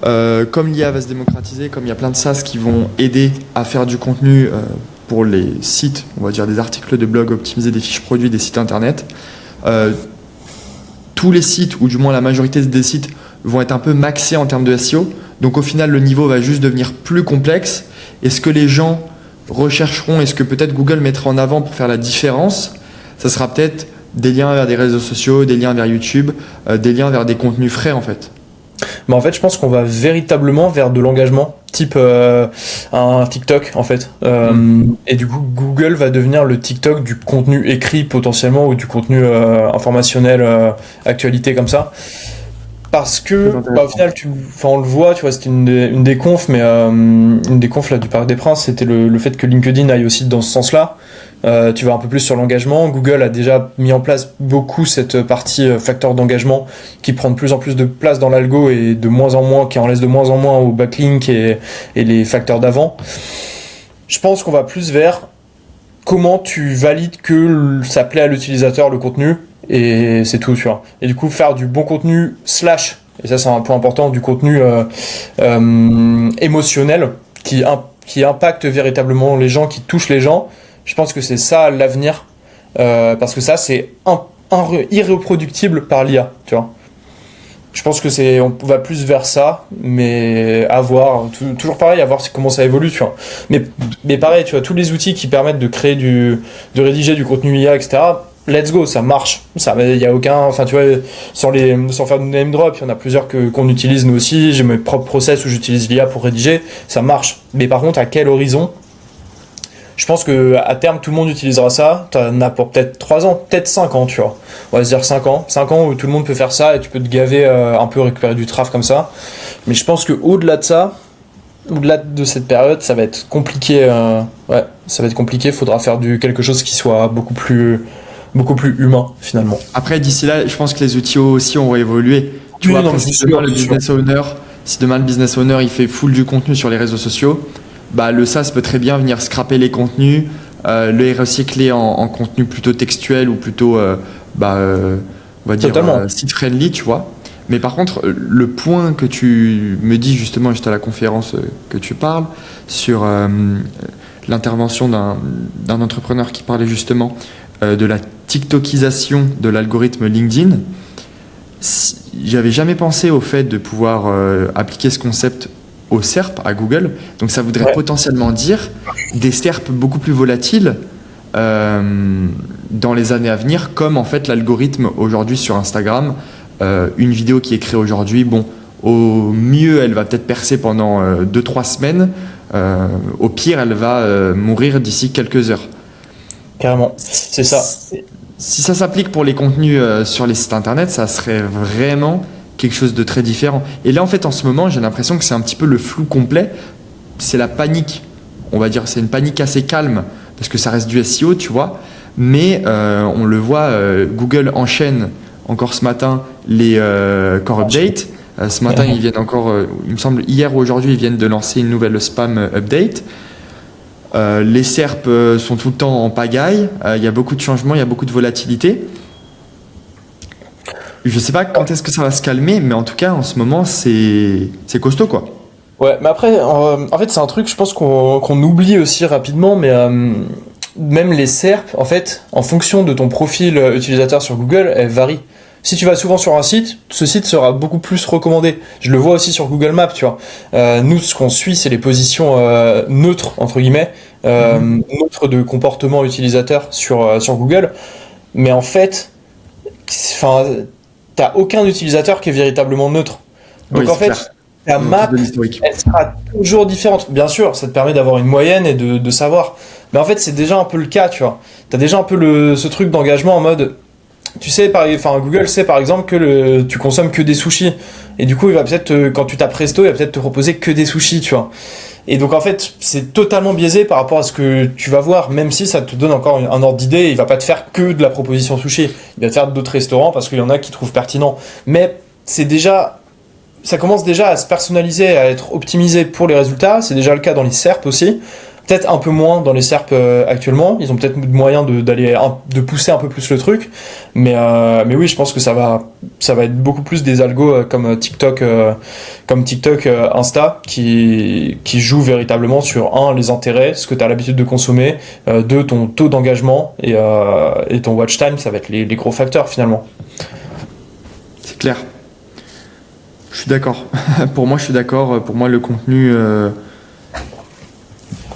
comme l'IA va se démocratiser, comme il y a plein de SaaS qui vont aider à faire du contenu pour les sites, on va dire des articles de blog, optimiser des fiches produits, des sites internet, tous les sites, ou du moins la majorité des sites, vont être un peu maxés en termes de SEO. Donc au final, le niveau va juste devenir plus complexe. Est-ce que les gens rechercheront, est-ce que peut-être Google mettra en avant pour faire la différence? Ça sera peut-être des liens vers des réseaux sociaux, des liens vers YouTube, des liens vers des contenus frais en fait. Mais en fait, je pense qu'on va véritablement vers de l'engagement, type un TikTok en fait. Et du coup, Google va devenir le TikTok du contenu écrit potentiellement ou du contenu informationnel, actualité comme ça. Parce que au final, on le voit, tu vois, c'était une des confs, mais une des confs là du Parc des Princes, c'était le fait que LinkedIn aille aussi dans ce sens-là. Tu vas un peu plus sur l'engagement. Google a déjà mis en place beaucoup cette partie facteur d'engagement qui prend de plus en plus de place dans l'algo et de moins en moins, qui en laisse de moins en moins au backlink et les facteurs d'avant. Je pense qu'on va plus vers comment tu valides que ça plaît à l'utilisateur le contenu et c'est tout, tu vois. Et du coup, faire du bon contenu slash, et ça c'est un point important, du contenu émotionnel qui impacte véritablement les gens, qui touche les gens. Je pense que c'est ça l'avenir, parce que ça c'est irreproductible par l'IA, tu vois. Je pense que on va plus vers ça, mais à voir, toujours pareil, à voir comment ça évolue, tu vois. Mais pareil, tu vois, tous les outils qui permettent de créer de rédiger du contenu IA, etc. Let's go, ça marche. Ça, il y a aucun, enfin, tu vois, sans faire de name drop, il y en a plusieurs qu'on utilise nous aussi. J'ai mes propres process où j'utilise l'IA pour rédiger, ça marche. Mais par contre, à quel horizon? Je pense que à terme, tout le monde utilisera ça. T'en as pour peut-être 3 ans, peut-être 5 ans, tu vois. On va se dire 5 ans. 5 ans où tout le monde peut faire ça et tu peux te gaver un peu, récupérer du traf comme ça. Mais je pense qu'au-delà de ça, au-delà de cette période, ça va être compliqué. Ouais, ça va être compliqué. Il faudra faire quelque chose qui soit beaucoup plus humain, finalement. Après, d'ici là, je pense que les outils aussi ont évolué. Tu vois, après, si demain le business owner, il fait full du contenu sur les réseaux sociaux, le SaaS peut très bien venir scraper les contenus, les recycler en contenu plutôt textuel ou plutôt, on va dire, site friendly, tu vois. Mais par contre, le point que tu me dis justement, juste à la conférence que tu parles, sur l'intervention d'un entrepreneur qui parlait justement de la TikTokisation de l'algorithme LinkedIn, j'avais jamais pensé au fait de pouvoir appliquer ce concept au SERP, à Google. Donc ça voudrait potentiellement dire des SERP beaucoup plus volatiles dans les années à venir, comme en fait l'algorithme aujourd'hui sur Instagram. Une vidéo qui est créée aujourd'hui, au mieux elle va peut-être percer pendant 2-3 semaines, au pire elle va mourir d'ici quelques heures. Carrément, c'est ça. Si ça s'applique pour les contenus sur les sites internet, ça serait vraiment quelque chose de très différent. Et là en fait en ce moment j'ai l'impression que c'est un petit peu le flou complet, c'est la panique, on va dire, c'est une panique assez calme parce que ça reste du SEO, tu vois, mais on le voit, Google enchaîne encore ce matin les core updates. Ce matin, ils viennent encore, il me semble, hier ou aujourd'hui, ils viennent de lancer une nouvelle spam update. Les SERP sont tout le temps en pagaille. Il y a beaucoup de changements, il y a beaucoup de volatilité. Je ne sais pas quand est-ce que ça va se calmer, mais en tout cas, en ce moment, c'est costaud, quoi. Ouais, mais après, en fait, c'est un truc, je pense qu'on oublie aussi rapidement, mais même les SERP, en fait, en fonction de ton profil utilisateur sur Google, elles varient. Si tu vas souvent sur un site, ce site sera beaucoup plus recommandé. Je le vois aussi sur Google Maps, tu vois. Nous, ce qu'on suit, c'est les positions neutres, entre guillemets, neutres de comportement utilisateur sur Google. Mais en fait, t'as aucun utilisateur qui est véritablement neutre. Donc en fait, ta map, elle sera toujours différente. Bien sûr, ça te permet d'avoir une moyenne et de savoir. Mais en fait, c'est déjà un peu le cas, tu vois. T'as déjà un peu ce truc d'engagement en mode... Tu sais, Google sait par exemple que tu consommes que des sushis. Et du coup, il va peut-être, quand tu tapes Presto, il va peut-être te proposer que des sushis, tu vois. Et donc, en fait, c'est totalement biaisé par rapport à ce que tu vas voir, même si ça te donne encore un ordre d'idée. Il va pas te faire que de la proposition sushi. Il va te faire d'autres restaurants parce qu'il y en a qui trouvent pertinent. Mais ça commence déjà à se personnaliser, à être optimisé pour les résultats. C'est déjà le cas dans les SERP aussi. Peut-être un peu moins dans les SERP actuellement. Ils ont peut-être moyen de pousser un peu plus le truc. Mais oui, je pense que ça va être beaucoup plus des algos comme TikTok, Insta, qui jouent véritablement sur les intérêts, ce que tu as l'habitude de consommer, ton taux d'engagement et ton watch time. Ça va être les gros facteurs finalement. C'est clair. Je suis d'accord. Pour moi, je suis d'accord. Pour moi, le contenu...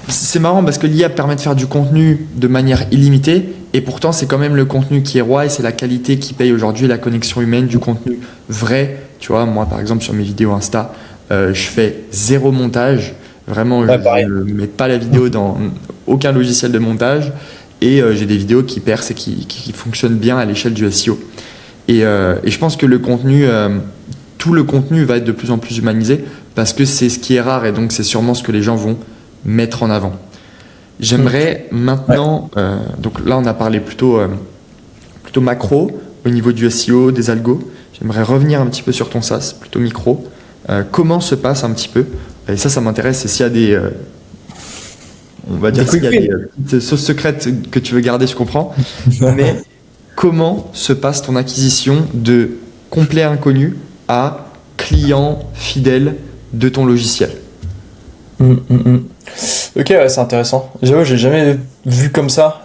C'est marrant parce que l'IA permet de faire du contenu de manière illimitée et pourtant c'est quand même le contenu qui est roi et c'est la qualité qui paye aujourd'hui, la connexion humaine, du contenu vrai. Tu vois, moi par exemple sur mes vidéos Insta, je fais 0 montage. Vraiment, je ne mets pas la vidéo dans aucun logiciel de montage et j'ai des vidéos qui percent et qui fonctionnent bien à l'échelle du SEO. Et je pense que le contenu, tout le contenu va être de plus en plus humanisé parce que c'est ce qui est rare et donc c'est sûrement ce que les gens vont mettre en avant. J'aimerais maintenant, donc là on a parlé plutôt macro au niveau du SEO, des algos. J'aimerais revenir un petit peu sur ton SaaS, plutôt micro. Comment se passe un petit peu, et ça m'intéresse, et s'il y a des, on va dire s'il y a des sauces secrètes que tu veux garder, je comprends, mais comment se passe ton acquisition de complet inconnu à client fidèle de ton logiciel? Ok, ouais, c'est intéressant. J'avoue, j'ai jamais vu comme ça,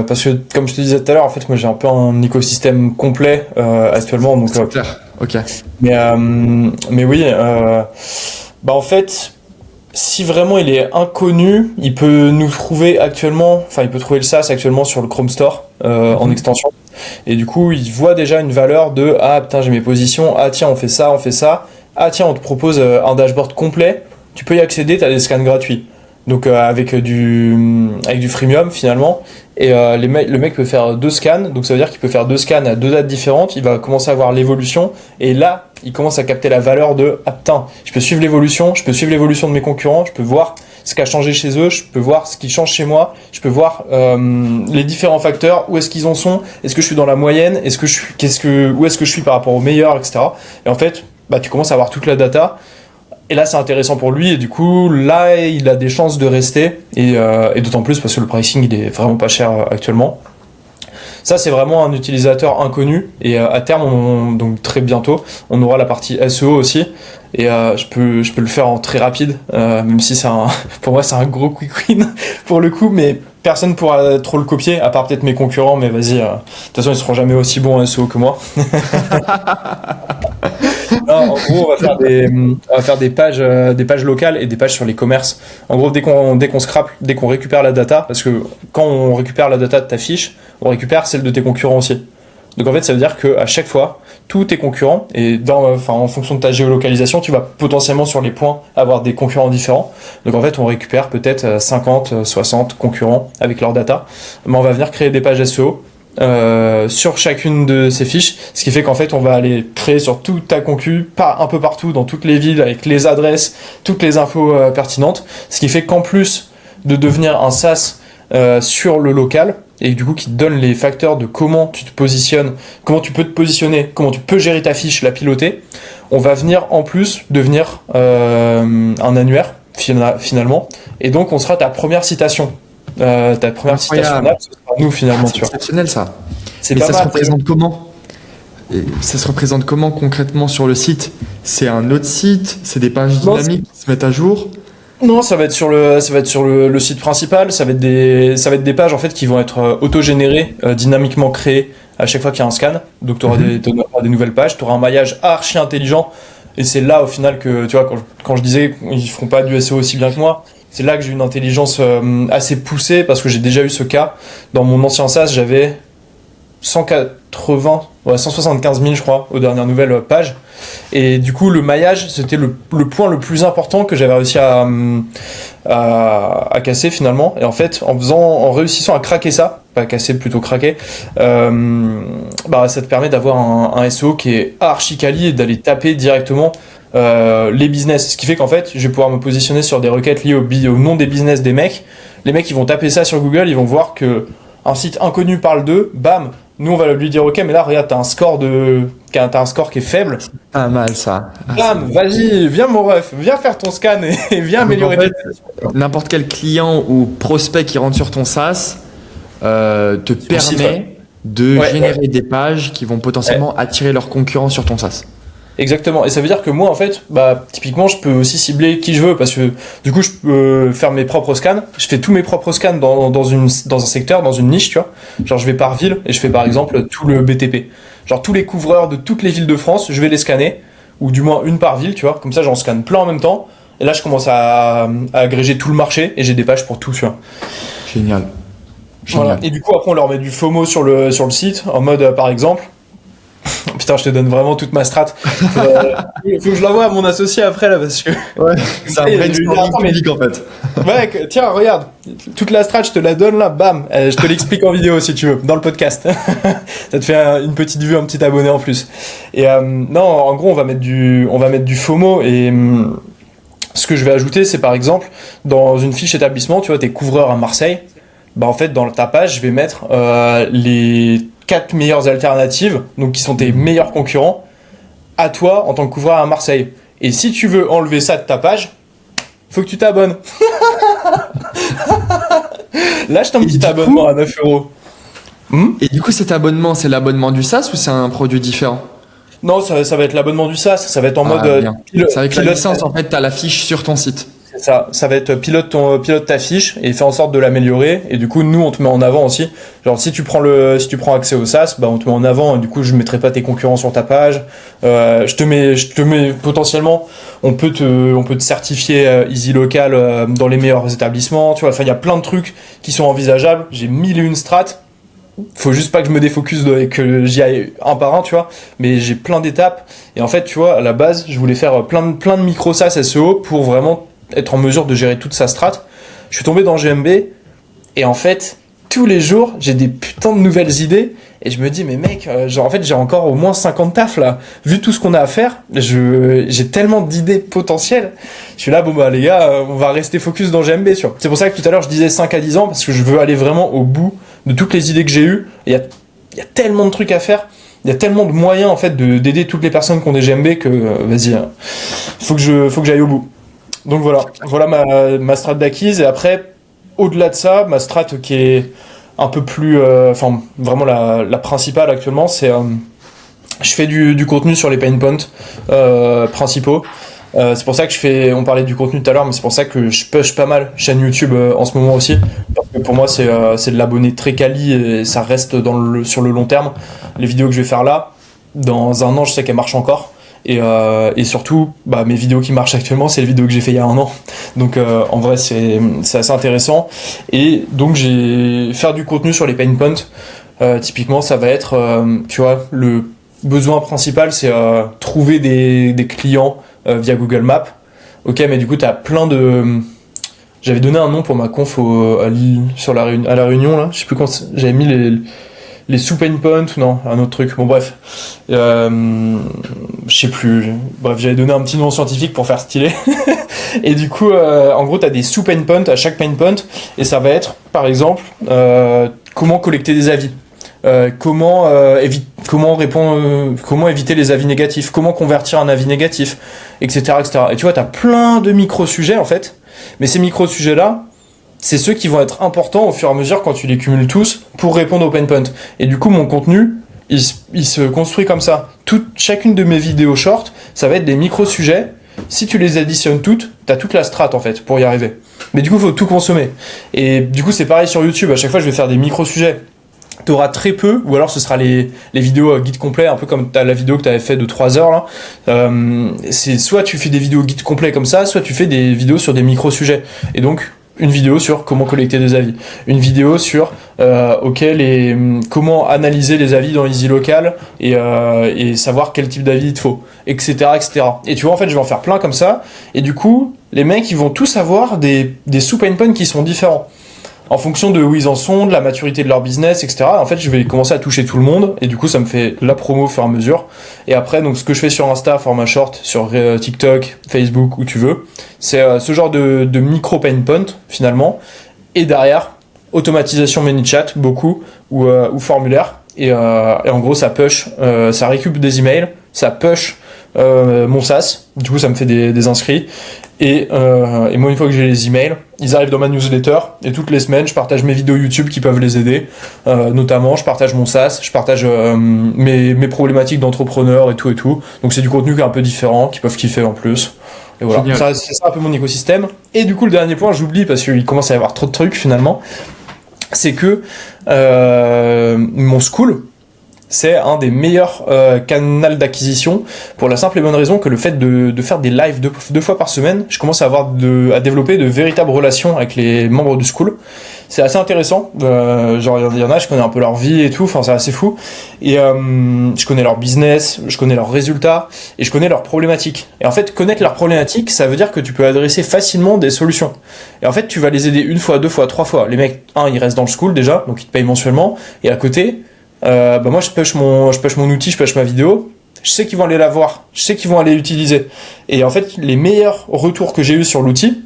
parce que comme je te disais tout à l'heure, en fait, moi j'ai un peu un écosystème complet actuellement, donc. C'est clair. Ok. Mais oui, en fait, si vraiment il est inconnu, il peut nous trouver actuellement, enfin il peut trouver le SaaS actuellement sur le Chrome Store en extension, et du coup il voit déjà une valeur de putain j'ai mes positions, tiens on fait ça, tiens on te propose un dashboard complet. Tu peux y accéder, tu as des scans gratuits. Donc avec du freemium finalement. Et le mec peut faire 2 scans. Donc ça veut dire qu'il peut faire 2 scans à 2 dates différentes. Il va commencer à voir l'évolution. Et là, il commence à capter la valeur de putain, je peux suivre l'évolution de mes concurrents, je peux voir ce qui a changé chez eux, je peux voir ce qui change chez moi, je peux voir les différents facteurs, où est-ce qu'ils en sont, est-ce que je suis dans la moyenne, où est-ce que je suis par rapport aux meilleurs, etc. Et en fait, tu commences à avoir toute la data. Et là, c'est intéressant pour lui, et du coup, là, il a des chances de rester, et d'autant plus parce que le pricing, il est vraiment pas cher actuellement. Ça, c'est vraiment un utilisateur inconnu, et à terme, donc très bientôt, on aura la partie SEO aussi, et je peux le faire en très rapide, même si pour moi, c'est un gros quick win pour le coup, mais personne pourra trop le copier, à part peut-être mes concurrents, mais vas-y, de toute façon, ils seront jamais aussi bons en SEO que moi. Non, en gros, on va faire des pages locales et des pages sur les commerces. En gros, dès qu'on récupère la data, parce que quand on récupère la data de ta fiche, on récupère celle de tes concurrents aussi. Donc en fait, ça veut dire que à chaque fois, tous tes concurrents, et en fonction de ta géolocalisation, tu vas potentiellement sur les points avoir des concurrents différents. Donc en fait, on récupère peut-être 50, 60 concurrents avec leur data. Mais on va venir créer des pages SEO sur chacune de ces fiches, ce qui fait qu'en fait on va aller créer sur toute ta concu, un peu partout dans toutes les villes avec les adresses, toutes les infos pertinentes, ce qui fait qu'en plus de devenir un SaaS sur le local, et du coup qui te donne les facteurs de comment tu te positionnes, comment tu peux te positionner, comment tu peux gérer ta fiche, la piloter, on va venir en plus devenir un annuaire finalement, et donc on sera ta première citation. Ta première citation là, ce sera nous finalement, tu vois. C'est exceptionnel ça. C'est Mais pas ça mal. se représente comment? Et ça se représente comment concrètement sur le site? C'est un autre site? C'est des pages dynamiques qui se mettent à jour? Non, ça va être sur le site principal. Ça va être des pages en fait qui vont être autogénérées, dynamiquement créées à chaque fois qu'il y a un scan. Donc tu auras des nouvelles pages, tu auras un maillage archi intelligent. Et c'est là au final que tu vois quand je disais qu'ils feront pas du SEO aussi bien que moi. C'est là que j'ai une intelligence assez poussée parce que j'ai déjà eu ce cas. Dans mon ancien SaaS, j'avais 175 000, je crois, aux dernières nouvelles pages. Et du coup, le maillage, c'était le point le plus important que j'avais réussi à casser finalement. Et en fait, en réussissant à craquer ça, pas casser, plutôt craquer, ça te permet d'avoir un SEO qui est archi quali et d'aller taper directement les business, ce qui fait qu'en fait je vais pouvoir me positionner sur des requêtes liées au nom des business des mecs. Les mecs ils vont taper ça sur Google, ils vont voir que un site inconnu parle d'eux, bam, nous on va lui dire ok mais là regarde t'as un score qui est faible, Pas mal ça. bam, vas-y viens mon ref, viens faire ton scan et viens améliorer en fait, n'importe quel client ou prospect qui rentre sur ton SaaS te permet de générer des pages qui vont potentiellement attirer leurs concurrents sur ton SaaS. Exactement. Et ça veut dire que moi, en fait, typiquement, je peux aussi cibler qui je veux parce que du coup, je peux faire mes propres scans. Je fais tous mes propres scans dans un secteur, dans une niche, tu vois. Genre, je vais par ville et je fais par exemple tout le BTP. Genre, tous les couvreurs de toutes les villes de France, je vais les scanner, ou du moins une par ville, tu vois. Comme ça, j'en scanne plein en même temps. Et là, je commence à agréger tout le marché et j'ai des pages pour tout, tu vois. Génial. Voilà. Et du coup, après, on leur met du FOMO sur le site en mode, par exemple. Putain, je te donne vraiment toute ma strat. Faut que je l'envoie à mon associé après là parce que. Ouais, c'est un brainstorming public en fait. Ouais, tiens, regarde, toute la strat, je te la donne là, bam. Je te l'explique en vidéo si tu veux, dans le podcast. Ça te fait une petite vue, un petit abonné en plus. Et non, en gros, on va mettre du FOMO et ce que je vais ajouter, c'est par exemple dans une fiche établissement, tu vois, t'es couvreur à Marseille. En fait, dans ta page, je vais mettre les 4 meilleures alternatives, donc qui sont tes meilleurs concurrents, à toi en tant que couvreur à Marseille. Et si tu veux enlever ça de ta page, faut que tu t'abonnes. Lâche ton petit abonnement à 9 euros. Et du coup, cet abonnement, c'est l'abonnement du SaaS ou c'est un produit différent? Non, ça va être l'abonnement du SaaS, ça va être en mode c'est avec la licence, en fait, t'as la fiche sur ton site. C'est ça va être pilote ta fiche et fais en sorte de l'améliorer. Et du coup, nous, on te met en avant aussi. Genre, si tu prends accès au SaaS, on te met en avant. Et du coup, je mettrai pas tes concurrents sur ta page. Je te mets potentiellement. On peut te certifier Easy Local dans les meilleurs établissements. Tu vois, enfin, il y a plein de trucs qui sont envisageables. J'ai 1001 strates. Faut juste pas que je me défocus et que j'y aille un par un, tu vois. Mais j'ai plein d'étapes. Et en fait, tu vois, à la base, je voulais faire plein de micro SaaS SEO pour vraiment être en mesure de gérer toute sa strat. Je suis tombé dans GMB et en fait tous les jours j'ai des putains de nouvelles idées et je me dis mais mec en fait j'ai encore au moins 50 tafs là, vu tout ce qu'on a à faire. J'ai tellement d'idées potentielles, je suis là les gars, on va rester focus dans GMB, tu vois. C'est pour ça que tout à l'heure je disais 5 à 10 ans parce que je veux aller vraiment au bout de toutes les idées que j'ai eues. Il y a tellement de trucs à faire, il y a tellement de moyens en fait d'aider toutes les personnes qui ont des GMB que vas-y, faut que j'aille au bout. Donc voilà ma strat d'acquise. Et après, au-delà de ça, ma strat qui est un peu plus, vraiment la principale actuellement, c'est je fais du contenu sur les pain points principaux. C'est pour ça que on parlait du contenu tout à l'heure, mais c'est pour ça que je push pas mal chaîne YouTube en ce moment aussi. Parce que pour moi, c'est de l'abonné très quali et ça reste sur le long terme. Les vidéos que je vais faire là, dans un an, je sais qu'elles marchent encore. Et surtout, mes vidéos qui marchent actuellement, c'est les vidéos que j'ai fait il y a un an. Donc en vrai, c'est assez intéressant. Et donc, faire du contenu sur les pain points. Typiquement, ça va être, tu vois, le besoin principal, c'est trouver des clients via Google Maps. Ok, mais du coup, t'as plein de... J'avais donné un nom pour ma conf à la Réunion, là. Je sais plus quand j'avais mis les sous-pain points, non, un autre truc. Bon, bref. Je sais plus. Bref, j'avais donné un petit nom scientifique pour faire stylé. Et du coup, en gros, t'as des sous-pain points à chaque pain point. Et ça va être, par exemple, comment collecter des avis. Comment éviter les avis négatifs, comment convertir un avis négatif, etc., etc. Et tu vois, t'as plein de micro-sujets en fait, mais ces micro-sujets-là, c'est ceux qui vont être importants au fur et à mesure quand tu les cumules tous pour répondre aux pain points. Et du coup, mon contenu, il se construit comme ça. Chacune de mes vidéos short, ça va être des micro-sujets. Si tu les additionnes toutes, t'as toute la strat en fait pour y arriver. Mais du coup, il faut tout consommer. Et du coup, c'est pareil sur YouTube. À chaque fois, je vais faire des micro-sujets. T'auras très peu, ou alors ce sera les vidéos guide complet, un peu comme la vidéo que t'avais fait de 3 heures là. C'est soit tu fais des vidéos guide complet comme ça, soit tu fais des vidéos sur des micro-sujets. Et donc, une vidéo sur comment collecter des avis. Une vidéo sur comment analyser les avis dans EasyLocal et savoir quel type d'avis il te faut, etc., etc. Et tu vois, en fait, je vais en faire plein comme ça. Et du coup, les mecs, ils vont tous avoir des sous-pain points qui sont différents. En fonction de où ils en sont, de la maturité de leur business, etc. En fait, je vais commencer à toucher tout le monde et du coup, ça me fait la promo au fur et à mesure. Et après, donc, ce que je fais sur Insta, format short, sur TikTok, Facebook, où tu veux, c'est ce genre de micro pain point finalement. Et derrière, automatisation ManyChat, beaucoup, ou formulaire. Et en gros, ça push, ça récupère des emails, ça push mon SaaS. Du coup, ça me fait des inscrits. Et moi, une fois que j'ai les emails, ils arrivent dans ma newsletter et toutes les semaines, je partage mes vidéos YouTube qui peuvent les aider. Notamment, je partage mon SaaS, je partage mes problématiques d'entrepreneur et tout et tout. Donc, c'est du contenu qui est un peu différent, qui peuvent kiffer en plus. Et voilà, c'est ça un peu mon écosystème. Et du coup, le dernier point, j'oublie parce qu'il commence à y avoir trop de trucs finalement, c'est que mon school, c'est un des meilleurs canaux d'acquisition pour la simple et bonne raison que le fait de faire des lives deux fois par semaine, je commence à développer de véritables relations avec les membres du school. C'est assez intéressant. Genre, il y en a, je connais un peu leur vie et tout, enfin, c'est assez fou. Et je connais leur business, je connais leurs résultats et je connais leurs problématiques. Et en fait, connaître leurs problématiques, ça veut dire que tu peux adresser facilement des solutions. Et en fait, tu vas les aider une fois, deux fois, trois fois. Les mecs, ils restent dans le school déjà, donc ils te payent mensuellement. Et à côté, moi je push mon outil, je push ma vidéo, je sais qu'ils vont aller la voir, je sais qu'ils vont aller l'utiliser. Et en fait, les meilleurs retours que j'ai eu sur l'outil,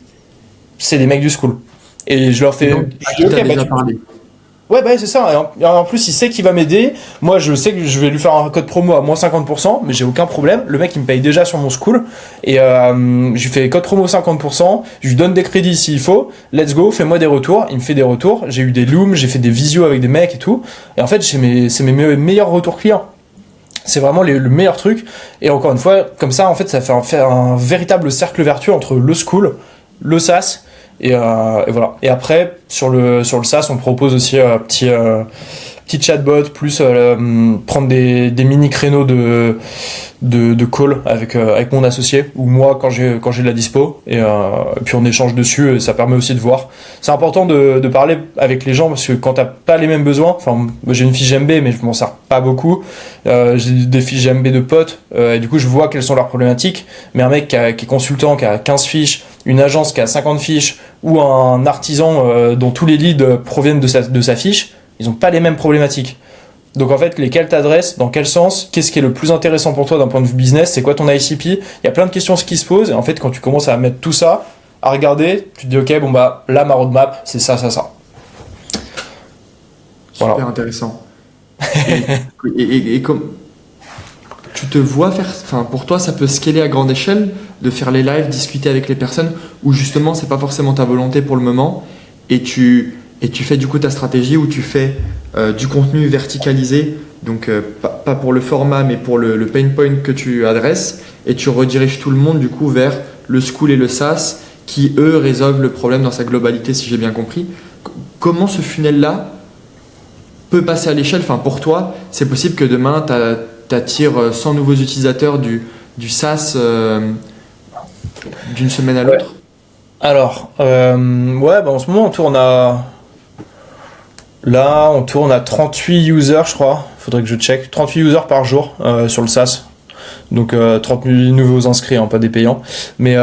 c'est des mecs du school. Et je leur fais ouais, c'est ça. Et en plus, il sait qu'il va m'aider. Moi, je sais que je vais lui faire un code promo à moins 50%, mais j'ai aucun problème. Le mec, il me paye déjà sur mon school. Et je lui fais code promo 50%. Je lui donne des crédits s'il faut. Let's go, fais-moi des retours. Il me fait des retours. J'ai eu des looms, j'ai fait des visios avec des mecs et tout. Et en fait, c'est mes meilleurs retours clients. C'est vraiment le meilleur truc. Et encore une fois, comme ça, en fait, ça fait un véritable cercle vertueux entre le school, le SaaS, et voilà. Et après, sur le SaaS, on propose aussi petit chatbot, plus prendre des mini créneaux de call avec mon associé ou moi quand j'ai de la dispo et puis on échange dessus et ça permet aussi de voir. C'est important de parler avec les gens parce que quand t'as pas les mêmes besoins, enfin j'ai une fiche GMB mais je m'en sers pas beaucoup, j'ai des fiches GMB de potes et du coup je vois quelles sont leurs problématiques, mais un mec qui est consultant, qui a 15 fiches, une agence qui a 50 fiches ou un artisan dont tous les leads proviennent de sa fiche, ils ont pas les mêmes problématiques. Donc en fait, lesquels t'adresses, dans quel sens, qu'est-ce qui est le plus intéressant pour toi d'un point de vue business, c'est quoi ton ICP, il y a plein de questions qui se posent, et en fait quand tu commences à mettre tout ça, à regarder, tu te dis ok, bon là ma roadmap, c'est ça. Super intéressant. Et comme tu te vois faire, enfin pour toi ça peut scaler à grande échelle de faire les lives, discuter avec les personnes où justement c'est pas forcément ta volonté pour le moment et tu fais du coup ta stratégie où tu fais du contenu verticalisé, donc pas pour le format mais pour le pain point que tu adresses, et tu rediriges tout le monde du coup vers le school et le SaaS qui eux résolvent le problème dans sa globalité, si j'ai bien compris. Comment ce funnel là peut passer à l'échelle? Enfin pour toi c'est possible que demain t'attires 100 nouveaux utilisateurs du SaaS d'une semaine à Ouais. l'autre? Alors, ouais, bah en ce moment, on tourne à 38 users, je crois. Faudrait que je check. 38 users par jour sur le SaaS. Donc 30 000 nouveaux inscrits, hein, pas des payants. Mais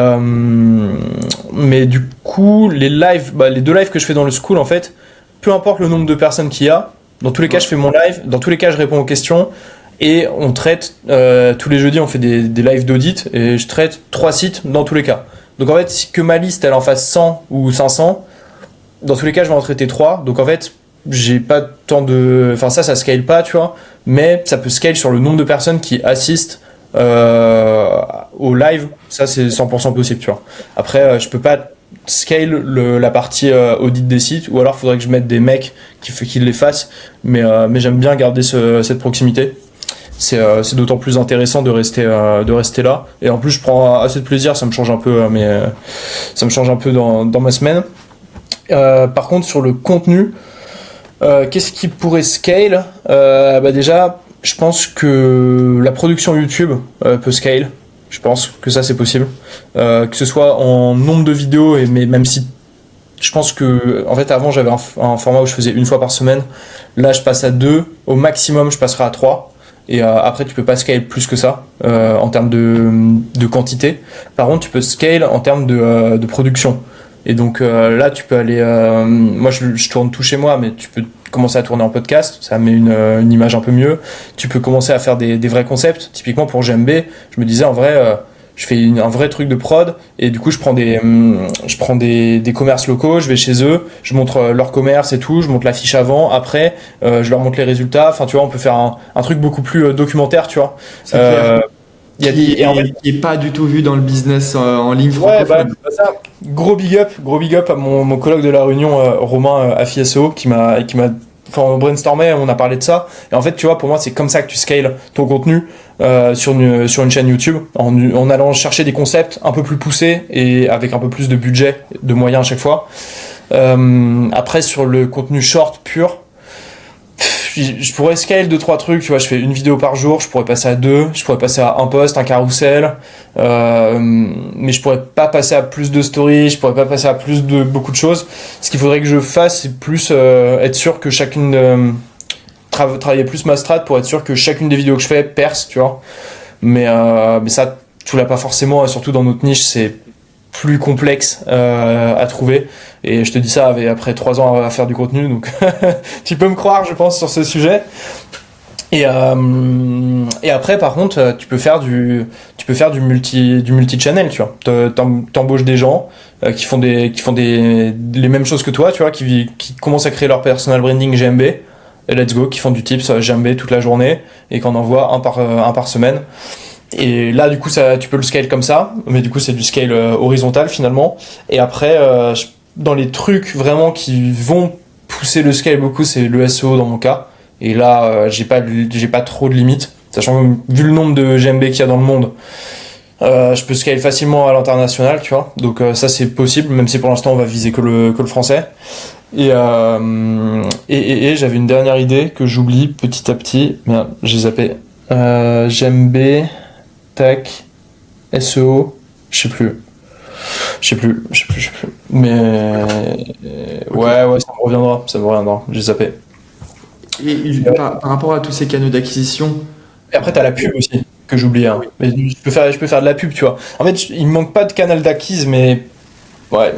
du coup, les lives, bah, les deux lives que je fais dans le school, en fait, peu importe le nombre de personnes qu'il y a, dans tous les cas, Ouais. je fais mon live. Dans tous les cas, je réponds aux questions. Et on traite, tous les jeudis, on fait des lives d'audit. Et je traite 3 sites dans tous les cas. Donc en fait, si que ma liste, elle en fasse 100 ou 500, dans tous les cas, je vais en traiter 3. Donc en fait, j'ai pas tant de. Enfin, ça scale pas, tu vois. Mais ça peut scale sur le nombre de personnes qui assistent au live. Ça, c'est 100% possible, tu vois. Après, je peux pas scale la partie audit des sites, ou alors faudrait que je mette des mecs qui les fassent. Mais j'aime bien garder cette proximité. C'est d'autant plus intéressant de rester là. Et en plus, je prends assez de plaisir. Ça me change un peu, ça me change un peu dans ma semaine. Par contre, sur le contenu, qu'est-ce qui pourrait scale? Bah déjà, je pense que la production YouTube peut scale. Je pense que ça c'est possible. Que ce soit en nombre de vidéos, mais même si je pense que en fait avant j'avais un format où je faisais une fois par semaine. Là je passe à deux. Au maximum je passerai à trois. Et après tu peux pas scale plus que ça en termes de quantité. Par contre tu peux scale en termes de production. Et donc là, tu peux aller. Moi, je tourne tout chez moi, mais tu peux commencer à tourner en podcast. Ça met une image un peu mieux. Tu peux commencer à faire des vrais concepts. Typiquement pour GMB, je me disais en vrai, je fais un vrai truc de prod. Et du coup, je prends des commerces locaux. Je vais chez eux, je montre leur commerce et tout. Je montre l'affiche avant, après, je leur montre les résultats. Enfin, tu vois, on peut faire un truc beaucoup plus documentaire, tu vois. C'est clair. Il y a Qui et en fait, est pas du tout vu dans le business en ligne ouais, bah, francophone. c'est ça. Gros big up à mon collègue de la Réunion, Romain AFISO, enfin, on brainstormait, on a parlé de ça. Et en fait, tu vois, pour moi, c'est comme ça que tu scales ton contenu sur une chaîne YouTube, en allant chercher des concepts un peu plus poussés et avec un peu plus de budget, de moyens à chaque fois. Après, sur le contenu short pur, je pourrais scale deux trois trucs, tu vois, je fais une vidéo par jour, je pourrais passer à deux, je pourrais passer à un post, un carrousel, mais je pourrais pas passer à plus de stories, je pourrais pas passer à plus de beaucoup de choses. Ce qu'il faudrait que je fasse, c'est plus être sûr que chacune travailler plus ma strat pour être sûr que chacune des vidéos que je fais perce, tu vois. Mais ça, tu l'as pas forcément, surtout dans notre niche, c'est plus complexe à trouver. Et je te dis ça après 3 ans à faire du contenu, donc tu peux me croire, je pense, sur ce sujet. Et après, par contre, tu peux faire du multi-channel, tu vois. T'embauches des gens qui font les mêmes choses que toi, tu vois, qui commencent à créer leur personal branding GMB. Et let's go, qui font du tips GMB toute la journée et qu'on envoie un par semaine. Et là, du coup, tu peux le scale comme ça, mais du coup, c'est du scale horizontal finalement. Et après, dans les trucs vraiment qui vont pousser le scale beaucoup, c'est le SEO dans mon cas. Et là, j'ai pas trop de limites, sachant que vu le nombre de GMB qu'il y a dans le monde, je peux scale facilement à l'international, tu vois. Donc ça, c'est possible, même si pour l'instant, on va viser que le français. Et j'avais une dernière idée que j'oublie petit à petit. Merde, j'ai zappé. GMB. Tac, SEO, je sais plus. Mais Ok. ouais, ça me reviendra, j'ai zappé. Et par rapport à tous ces canaux d'acquisition, Et après, t'as la pub aussi, que j'oublie, hein. Mais je peux faire de la pub, tu vois. En fait, il me manque pas de canal d'acquise, mais ouais,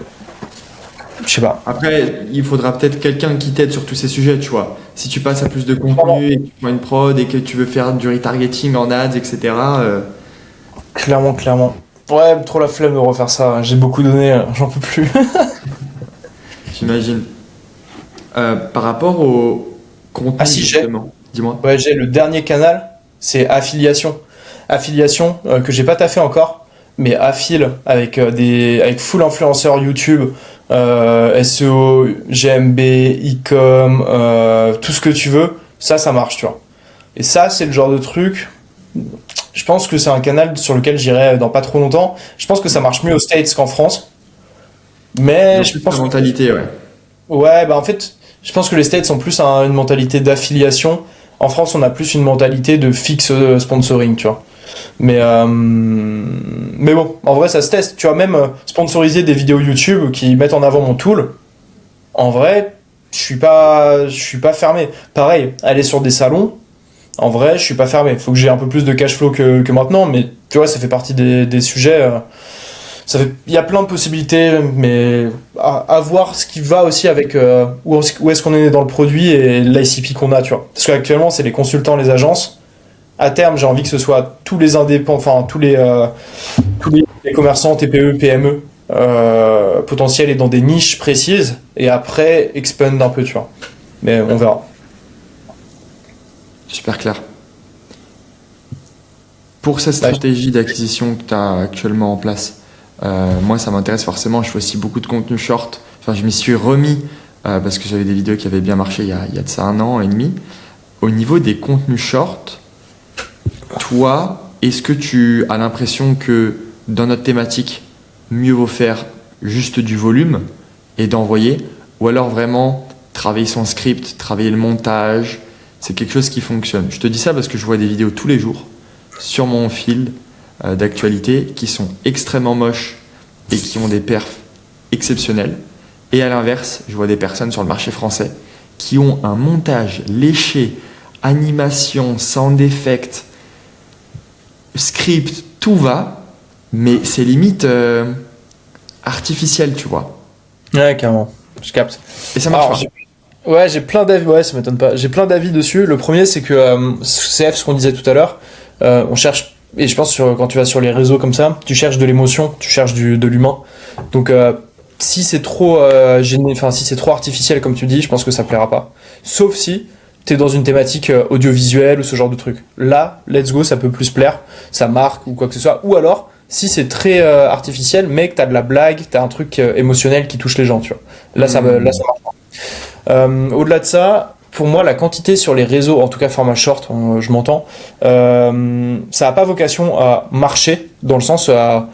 je sais pas. après, il faudra peut-être quelqu'un qui t'aide sur tous ces sujets, tu vois. Si tu passes à plus de Clairement, contenu et que tu prends une prod et que tu veux faire du retargeting en ads, etc., clairement. Ouais, trop la flemme de refaire ça. J'ai beaucoup donné, j'en peux plus. j'imagine. Par rapport au Ah contenu, si, justement. Dis-moi. Ouais, j'ai le dernier canal, c'est affiliation. Affiliation que j'ai pas taffé encore, mais affile avec full influenceurs YouTube, SEO, GMB, e-com, tout ce que tu veux. Ça marche, tu vois. Et ça, c'est le genre de truc. Je pense que c'est un canal sur lequel j'irai dans pas trop longtemps. Je pense que ça marche mieux aux States qu'en France. Mais je pense La mentalité, ouais. ouais, bah en fait, je pense que les States ont plus une mentalité d'affiliation. En France, on a plus une mentalité de fixe sponsoring, tu vois. Mais bon, en vrai, ça se teste. Tu vois, même sponsoriser des vidéos YouTube qui mettent en avant mon tool, en vrai, je suis pas fermé. Pareil, aller sur des salons, en vrai, je suis pas fermé. Faut que j'ai un peu plus de cash flow que maintenant, mais tu vois, ça fait partie des sujets. Il y a plein de possibilités, mais à voir ce qui va aussi avec où est-ce qu'on est dans le produit et l'ICP qu'on a, tu vois. Parce qu'actuellement, c'est les consultants, les agences. À terme, j'ai envie que ce soit tous les indépendants, enfin tous les commerçants, TPE, PME potentiels et dans des niches précises, et après expand un peu, tu vois. Mais on verra. Super clair. Pour cette stratégie d'acquisition que tu as actuellement en place, moi ça m'intéresse forcément, je fais aussi beaucoup de contenu short. Enfin, je m'y suis remis parce que j'avais des vidéos qui avaient bien marché il y a de ça 1 an et demi. Au niveau des contenus short, toi, est-ce que tu as l'impression que dans notre thématique, mieux vaut faire juste du volume et d'envoyer, ou alors vraiment travailler son script, travailler le montage, c'est quelque chose qui fonctionne? Je te dis ça parce que je vois des vidéos tous les jours sur mon fil d'actualité qui sont extrêmement moches et qui ont des perfs exceptionnels. Et à l'inverse, je vois des personnes sur le marché français qui ont un montage léché, animation, sound effect, script, tout va, mais c'est limite artificiel, tu vois. Ouais, carrément. Je capte. Et ça marche Alors, pas. ouais, j'ai plein d'avis. Ouais, ça m'étonne pas. J'ai plein d'avis dessus. Le premier, c'est que CF, ce qu'on disait tout à l'heure, on cherche. Et je pense quand tu vas sur les réseaux comme ça, tu cherches de l'émotion, tu cherches de l'humain. Donc, si c'est trop si c'est trop artificiel comme tu dis, je pense que ça plaira pas. Sauf si t'es dans une thématique audiovisuelle ou ce genre de truc. Là, let's go, ça peut plus plaire, ça marque ou quoi que ce soit. Ou alors, si c'est très artificiel, mais que t'as de la blague, t'as un truc émotionnel qui touche les gens, tu vois. Là, ça marche pas. Au-delà de ça, pour moi, la quantité sur les réseaux, en tout cas format short, je m'entends, ça a pas vocation à marcher dans le sens à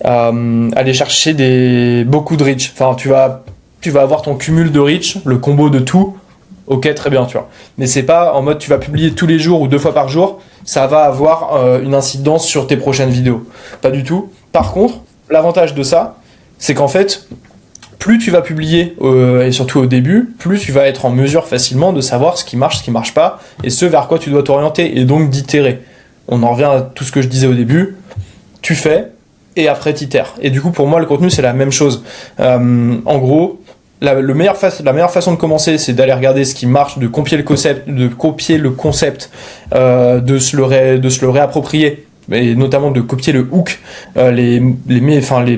aller chercher beaucoup de reach. Enfin, tu vas avoir ton cumul de reach, le combo de tout. Ok, très bien, tu vois. Mais c'est pas en mode tu vas publier tous les jours ou 2 fois par jour, ça va avoir une incidence sur tes prochaines vidéos. Pas du tout. Par contre, l'avantage de ça, c'est qu'en fait, plus tu vas publier, et surtout au début, plus tu vas être en mesure facilement de savoir ce qui marche pas, et ce vers quoi tu dois t'orienter, et donc d'itérer. On en revient à tout ce que je disais au début. Tu fais, et après t'itères. Et du coup, pour moi, le contenu, c'est la même chose. En gros, la meilleure façon de commencer, c'est d'aller regarder ce qui marche, de copier le concept, de se le réapproprier, et notamment de copier le hook. Les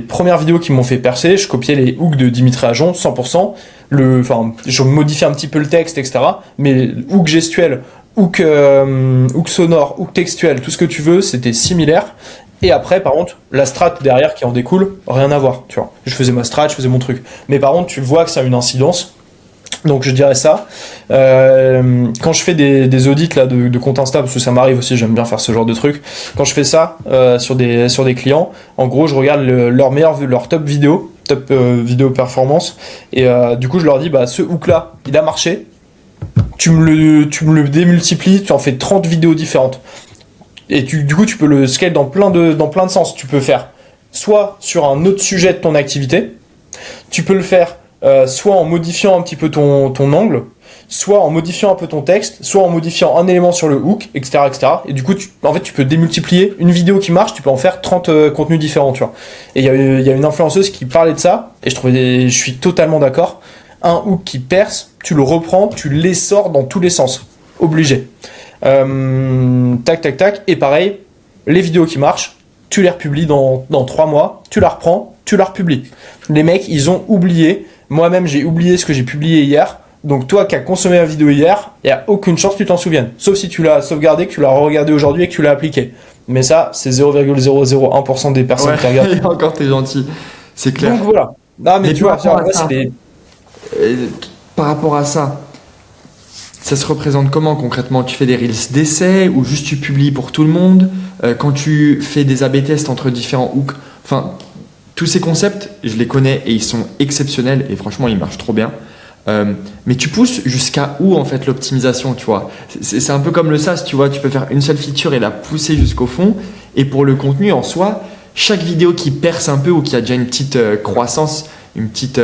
premières vidéos qui m'ont fait percer, je copiais les hooks de Dimitri Ajon, 100%. Je modifiais un petit peu le texte, etc. Mais hook gestuel, hook sonore, hook textuel, tout ce que tu veux, c'était similaire. Et après, par contre, la strat derrière qui en découle, rien à voir, tu vois. Je faisais ma strat, je faisais mon truc. Mais par contre, tu vois que ça a une incidence. Donc je dirais ça. Quand je fais des audits là de compte Insta, parce que ça m'arrive aussi, j'aime bien faire ce genre de truc. Quand je fais ça sur des clients, en gros, je regarde leur top vidéo performance, et du coup, je leur dis, bah ce hook là, il a marché. Tu me le démultiplies, tu en fais 30 vidéos différentes. Et du coup, tu peux le scale dans plein de sens. Tu peux faire soit sur un autre sujet de ton activité, tu peux le faire soit en modifiant un petit peu ton angle, soit en modifiant un peu ton texte, soit en modifiant un élément sur le hook, etc., etc. Et du coup, tu peux démultiplier une vidéo qui marche, tu peux en faire 30 contenus différents, tu vois. Et il y a une influenceuse qui parlait de ça, et je suis totalement d'accord. Un hook qui perce, tu le reprends, tu l'essores dans tous les sens. Obligé. Tac, tac, tac. Et pareil, les vidéos qui marchent, tu les republies dans 3 mois, tu la reprends, tu la republies. Les mecs, ils ont oublié. Moi-même, j'ai oublié ce que j'ai publié hier. Donc toi qui as consommé la vidéo hier, il n'y a aucune chance que tu t'en souviennes. Sauf si tu l'as sauvegardé, que tu l'as regardé aujourd'hui et que tu l'as appliqué. Mais ça, c'est 0,001% des personnes qui regardent. Et encore, t'es gentil. C'est clair. Donc voilà. Non, mais tu vois, c'est des... Par rapport à ça, ça se représente comment concrètement? Tu fais des reels d'essai ou juste tu publies pour tout le monde? Quand tu fais des A/B tests entre différents hooks, enfin, tous ces concepts, je les connais et ils sont exceptionnels et franchement, ils marchent trop bien. Mais tu pousses jusqu'à où en fait l'optimisation, tu vois? C'est un peu comme le SaaS, tu vois, tu peux faire une seule feature et la pousser jusqu'au fond. Et pour le contenu en soi, chaque vidéo qui perce un peu ou qui a déjà une petite croissance, une petite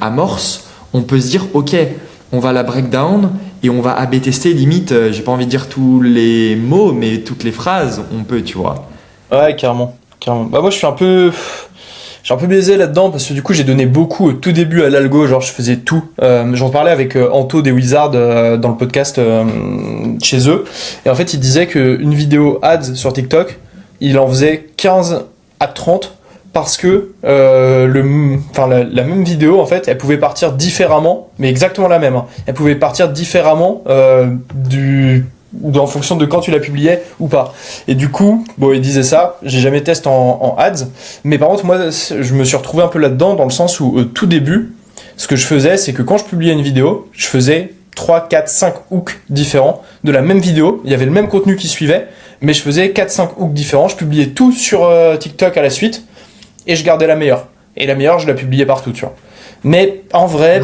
amorce, on peut se dire ok, on va la breakdown et on va A/B tester limite, j'ai pas envie de dire tous les mots, mais toutes les phrases, on peut, tu vois. Ouais, carrément. Bah moi, je suis un peu biaisé là-dedans parce que du coup, j'ai donné beaucoup au tout début à l'algo, genre je faisais tout. J'en parlais avec Anto des Wizards dans le podcast chez eux. Et en fait, il disait qu'une vidéo ads sur TikTok, il en faisait 15 à 30 parce que la même vidéo, en fait, elle pouvait partir différemment, mais exactement la même. Hein. Elle pouvait partir différemment en fonction de quand tu la publiais ou pas. Et du coup, bon, il disait ça, j'ai jamais testé en ads, mais par contre, moi, je me suis retrouvé un peu là-dedans, dans le sens où, au tout début, ce que je faisais, c'est que quand je publiais une vidéo, je faisais 3, 4, 5 hooks différents de la même vidéo, il y avait le même contenu qui suivait, mais je faisais 4, 5 hooks différents, je publiais tout sur TikTok à la suite, et je gardais la meilleure. Et la meilleure, je la publiais partout, tu vois. Mais, en vrai,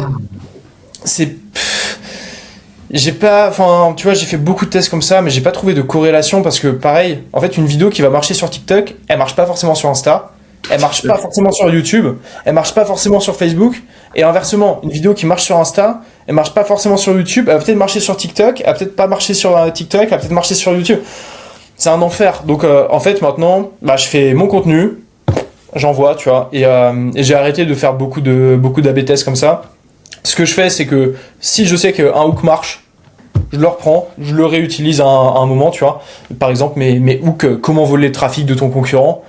j'ai fait beaucoup de tests comme ça, mais j'ai pas trouvé de corrélation parce que pareil, en fait, une vidéo qui va marcher sur TikTok, elle marche pas forcément sur Insta, elle marche pas forcément sur YouTube, elle marche pas forcément sur Facebook, et inversement, une vidéo qui marche sur Insta, elle marche pas forcément sur YouTube, elle va peut-être marcher sur TikTok, elle va peut-être pas marcher sur TikTok, elle va peut-être marcher sur YouTube. C'est un enfer. Donc, en fait, maintenant, je fais mon contenu, j'envoie, tu vois, et j'ai arrêté de faire beaucoup d'A/B tests comme ça. Ce que je fais, c'est que si je sais qu'un hook marche, je le reprends, je le réutilise à un moment, tu vois. Par exemple, mes hooks, comment voler le trafic de ton concurrent,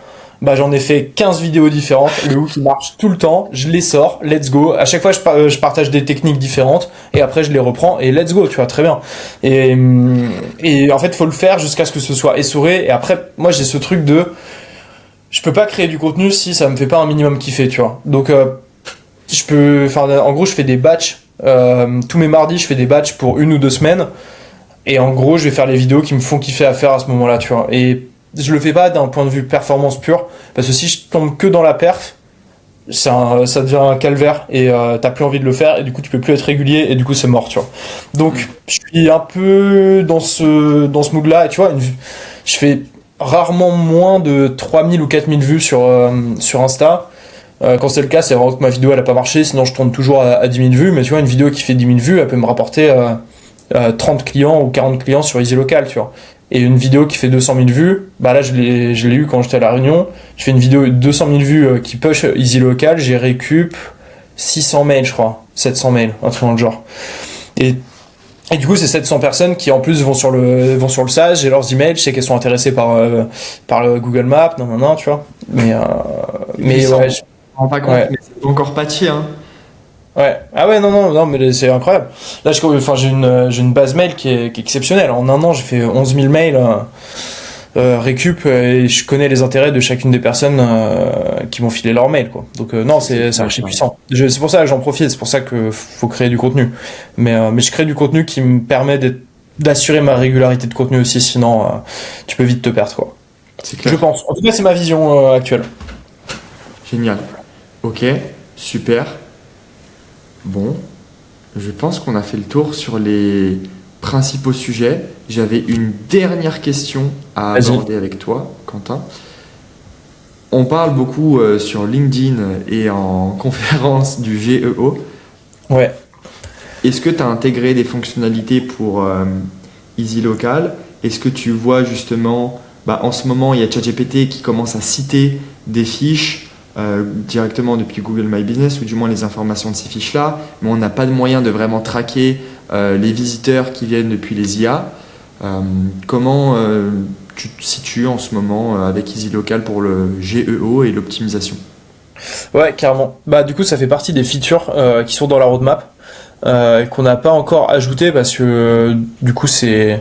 j'en ai fait 15 vidéos différentes, le hook il marche tout le temps, je les sors, let's go. À chaque fois, je partage des techniques différentes, et après je les reprends, et let's go, tu vois, très bien. Et en fait, faut le faire jusqu'à ce que ce soit essoré, et après, moi j'ai ce truc je peux pas créer du contenu si ça me fait pas un minimum kiffer, tu vois. Donc, en gros, je fais des batchs. Tous mes mardis, je fais des batchs pour 1 ou 2 semaines. Et en gros, je vais faire les vidéos qui me font kiffer à faire à ce moment-là, tu vois. Et je le fais pas d'un point de vue performance pure. Parce que si je tombe que dans la perf, ça devient un calvaire. Et t'as plus envie de le faire. Et du coup, tu peux plus être régulier. Et du coup, c'est mort, tu vois. Donc, je suis un peu dans ce mood-là. Et tu vois, je fais rarement moins de 3000 ou 4000 vues sur Insta. Quand c'est le cas, c'est vraiment que ma vidéo elle a pas marché, sinon je tourne toujours à 10 000 vues, mais tu vois, une vidéo qui fait 10 000 vues, elle peut me rapporter 30 clients ou 40 clients sur EasyLocal, tu vois. Et une vidéo qui fait 200 000 vues, là je l'ai eu quand j'étais à La Réunion, je fais une vidéo de 200 000 vues qui push EasyLocal, j'ai récup 600 mails, je crois, 700 mails, un truc dans le genre. Et du coup, c'est 700 personnes qui en plus vont sur le SaaS, j'ai leurs emails, je sais qu'elles sont intéressées par le Google Maps, non, tu vois. Mais ouais, Je me rends pas compte, mais c'est encore patchy, hein. Ouais. Ah ouais, non, mais c'est incroyable. Là, j'ai une base mail qui est exceptionnelle. En un an, j'ai fait 11 000 mails récup et je connais les intérêts de chacune des personnes qui m'ont filé leur mail, quoi. Donc non, c'est archi puissant. C'est pour ça que j'en profite. C'est pour ça que faut créer du contenu. Mais je crée du contenu qui me permet d'assurer ma régularité de contenu aussi. Sinon, tu peux vite te perdre, quoi. C'est clair. Je pense. En tout cas, c'est ma vision actuelle. Génial. Ok, super. Bon, je pense qu'on a fait le tour sur les principaux sujets. J'avais une dernière question à aborder avec toi, Quentin. On parle beaucoup sur LinkedIn et en conférence du GEO. Ouais. Est-ce que tu as intégré des fonctionnalités pour EasyLocal? Est-ce que tu vois justement, en ce moment, il y a ChatGPT qui commence à citer des fiches directement depuis Google My Business, ou du moins les informations de ces fiches-là, mais on n'a pas de moyen de vraiment traquer les visiteurs qui viennent depuis les IA. Comment tu te situes en ce moment avec EasyLocal pour le GEO et l'optimisation? Ouais, carrément. Du coup, ça fait partie des features qui sont dans la roadmap. qu'on n'a pas encore ajouté parce que du coup c'est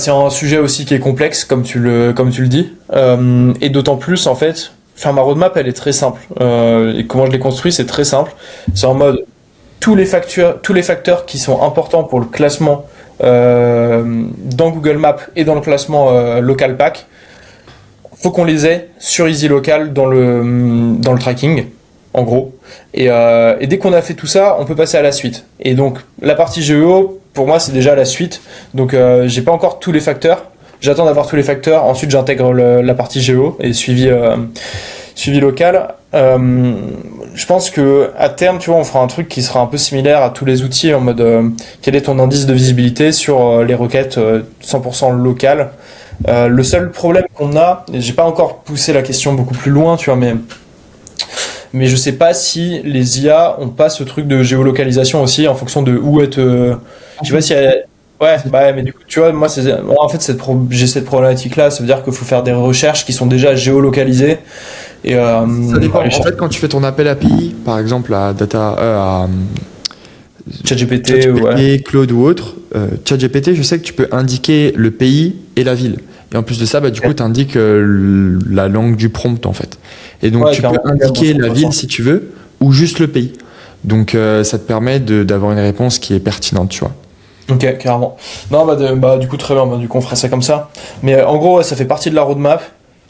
un sujet aussi qui est complexe comme tu le dis. Et d'autant plus en fait, enfin ma roadmap elle est très simple. Et comment je l'ai construit c'est très simple. C'est en mode tous les facteurs qui sont importants pour le classement dans Google Maps et dans le classement local pack, faut qu'on les ait sur Easy Local dans le tracking, en gros. Et dès qu'on a fait tout ça, on peut passer à la suite. Et donc la partie géo, pour moi, c'est déjà la suite. Donc j'ai pas encore tous les facteurs. J'attends d'avoir tous les facteurs. Ensuite, j'intègre la partie géo et suivi local. Je pense que à terme, tu vois, on fera un truc qui sera un peu similaire à tous les outils en mode quel est ton indice de visibilité sur les requêtes 100% locales. Le seul problème qu'on a, et j'ai pas encore poussé la question beaucoup plus loin, tu vois, mais je sais pas si les IA ont pas ce truc de géolocalisation aussi en fonction de où est. Je sais pas si ouais, bah, mais du coup, tu vois, moi, en fait, j'ai cette problématique-là. Ça veut dire qu'il faut faire des recherches qui sont déjà géolocalisées. Et, Ça dépend. En fait, quand tu fais ton appel API, par exemple à ChatGPT, ouais. Claude ou autre, ChatGPT, je sais que tu peux indiquer le pays et la ville. Et en plus de ça, bah, du coup, tu indiques la langue du prompt, en fait. Et donc, tu peux indiquer la ville si tu veux, ou juste le pays. Donc, ça te permet d'avoir une réponse qui est pertinente, tu vois. Ok, carrément. Non, du coup, très bien. Du coup, on ferait ça comme ça. Mais en gros, ça fait partie de la roadmap.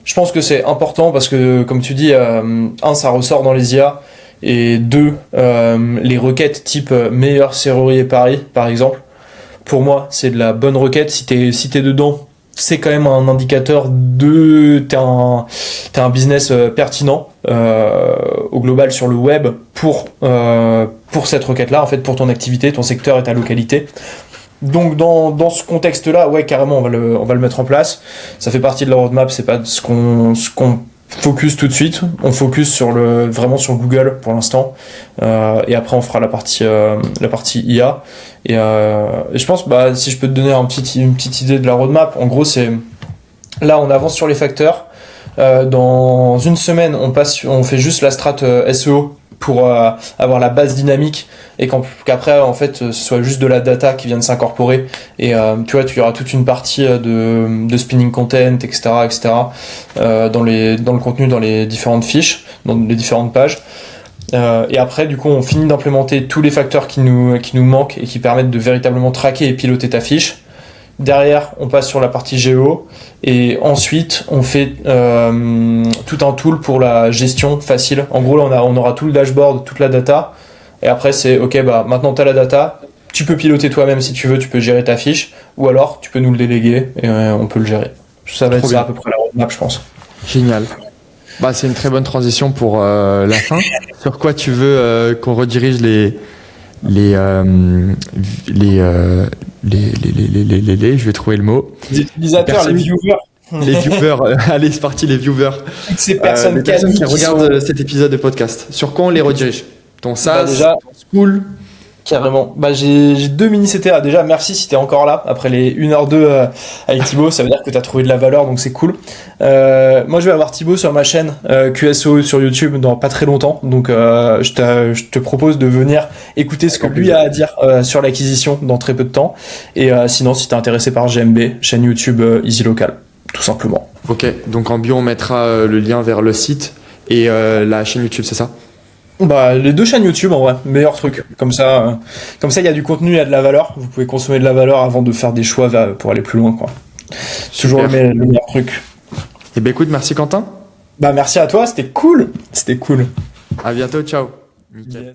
Je pense que c'est important parce que, comme tu dis, ça ressort dans les IA. Et deux, les requêtes type meilleur serrurier Paris, par exemple. Pour moi, c'est de la bonne requête. Si t'es dedans, c'est quand même un indicateur t'es un business pertinent au global sur le web pour cette requête-là, en fait, pour ton activité, ton secteur et ta localité. Donc dans ce contexte-là, ouais, carrément, on va le mettre en place. Ça fait partie de la roadmap, c'est pas ce qu'on focus tout de suite. On focus vraiment sur Google pour l'instant. Et après, on fera la partie IA. Et je pense, si je peux te donner une petite idée de la roadmap, en gros, là, on avance sur les facteurs. Dans une semaine, on fait juste la strat SEO pour avoir la base dynamique et qu'après en fait ce soit juste de la data qui vient de s'incorporer et tu vois, tu y auras toute une partie de spinning content, etc., dans le contenu, dans les différentes fiches, dans les différentes pages. Et après, du coup, on finit d'implémenter tous les facteurs qui nous manquent et qui permettent de véritablement traquer et piloter ta fiche. Derrière, on passe sur la partie géo et ensuite on fait tout un tool pour la gestion facile. En gros, là, on aura tout le dashboard, toute la data. Et après, c'est ok, maintenant tu as la data, tu peux piloter toi-même si tu veux, tu peux gérer ta fiche, ou alors tu peux nous le déléguer et on peut le gérer. Ça va être ça à peu près la roadmap, je pense. Génial. C'est une très bonne transition pour la fin. Sur quoi tu veux qu'on redirige je vais trouver le mot. Les utilisateurs, les viewers. Les viewers, allez, c'est parti, les viewers. Toutes ces personnes, qui regardent cet épisode de podcast. Sur quoi on les redirige? Ton SaaS, déjà, ton school? Carrément. J'ai 2 mini CTA. Déjà, merci si t'es encore là après les 1h02 avec Thibaut. Ça veut dire que t'as trouvé de la valeur, donc c'est cool. Moi, je vais avoir Thibaut sur ma chaîne QSO sur YouTube dans pas très longtemps. Donc, je te propose de venir écouter ce que lui a à dire sur l'acquisition dans très peu de temps. Et sinon, si t'es intéressé par GMB, chaîne YouTube Easy Local, tout simplement. Ok, donc en bio, on mettra le lien vers le site et la chaîne YouTube, c'est ça? Les 2 chaînes YouTube en vrai, meilleur truc. Comme ça, il y a du contenu, il y a de la valeur. Vous pouvez consommer de la valeur avant de faire des choix pour aller plus loin, quoi. Toujours le meilleur truc. Et écoute, merci Quentin. Merci à toi, c'était cool. À bientôt, ciao. Yes.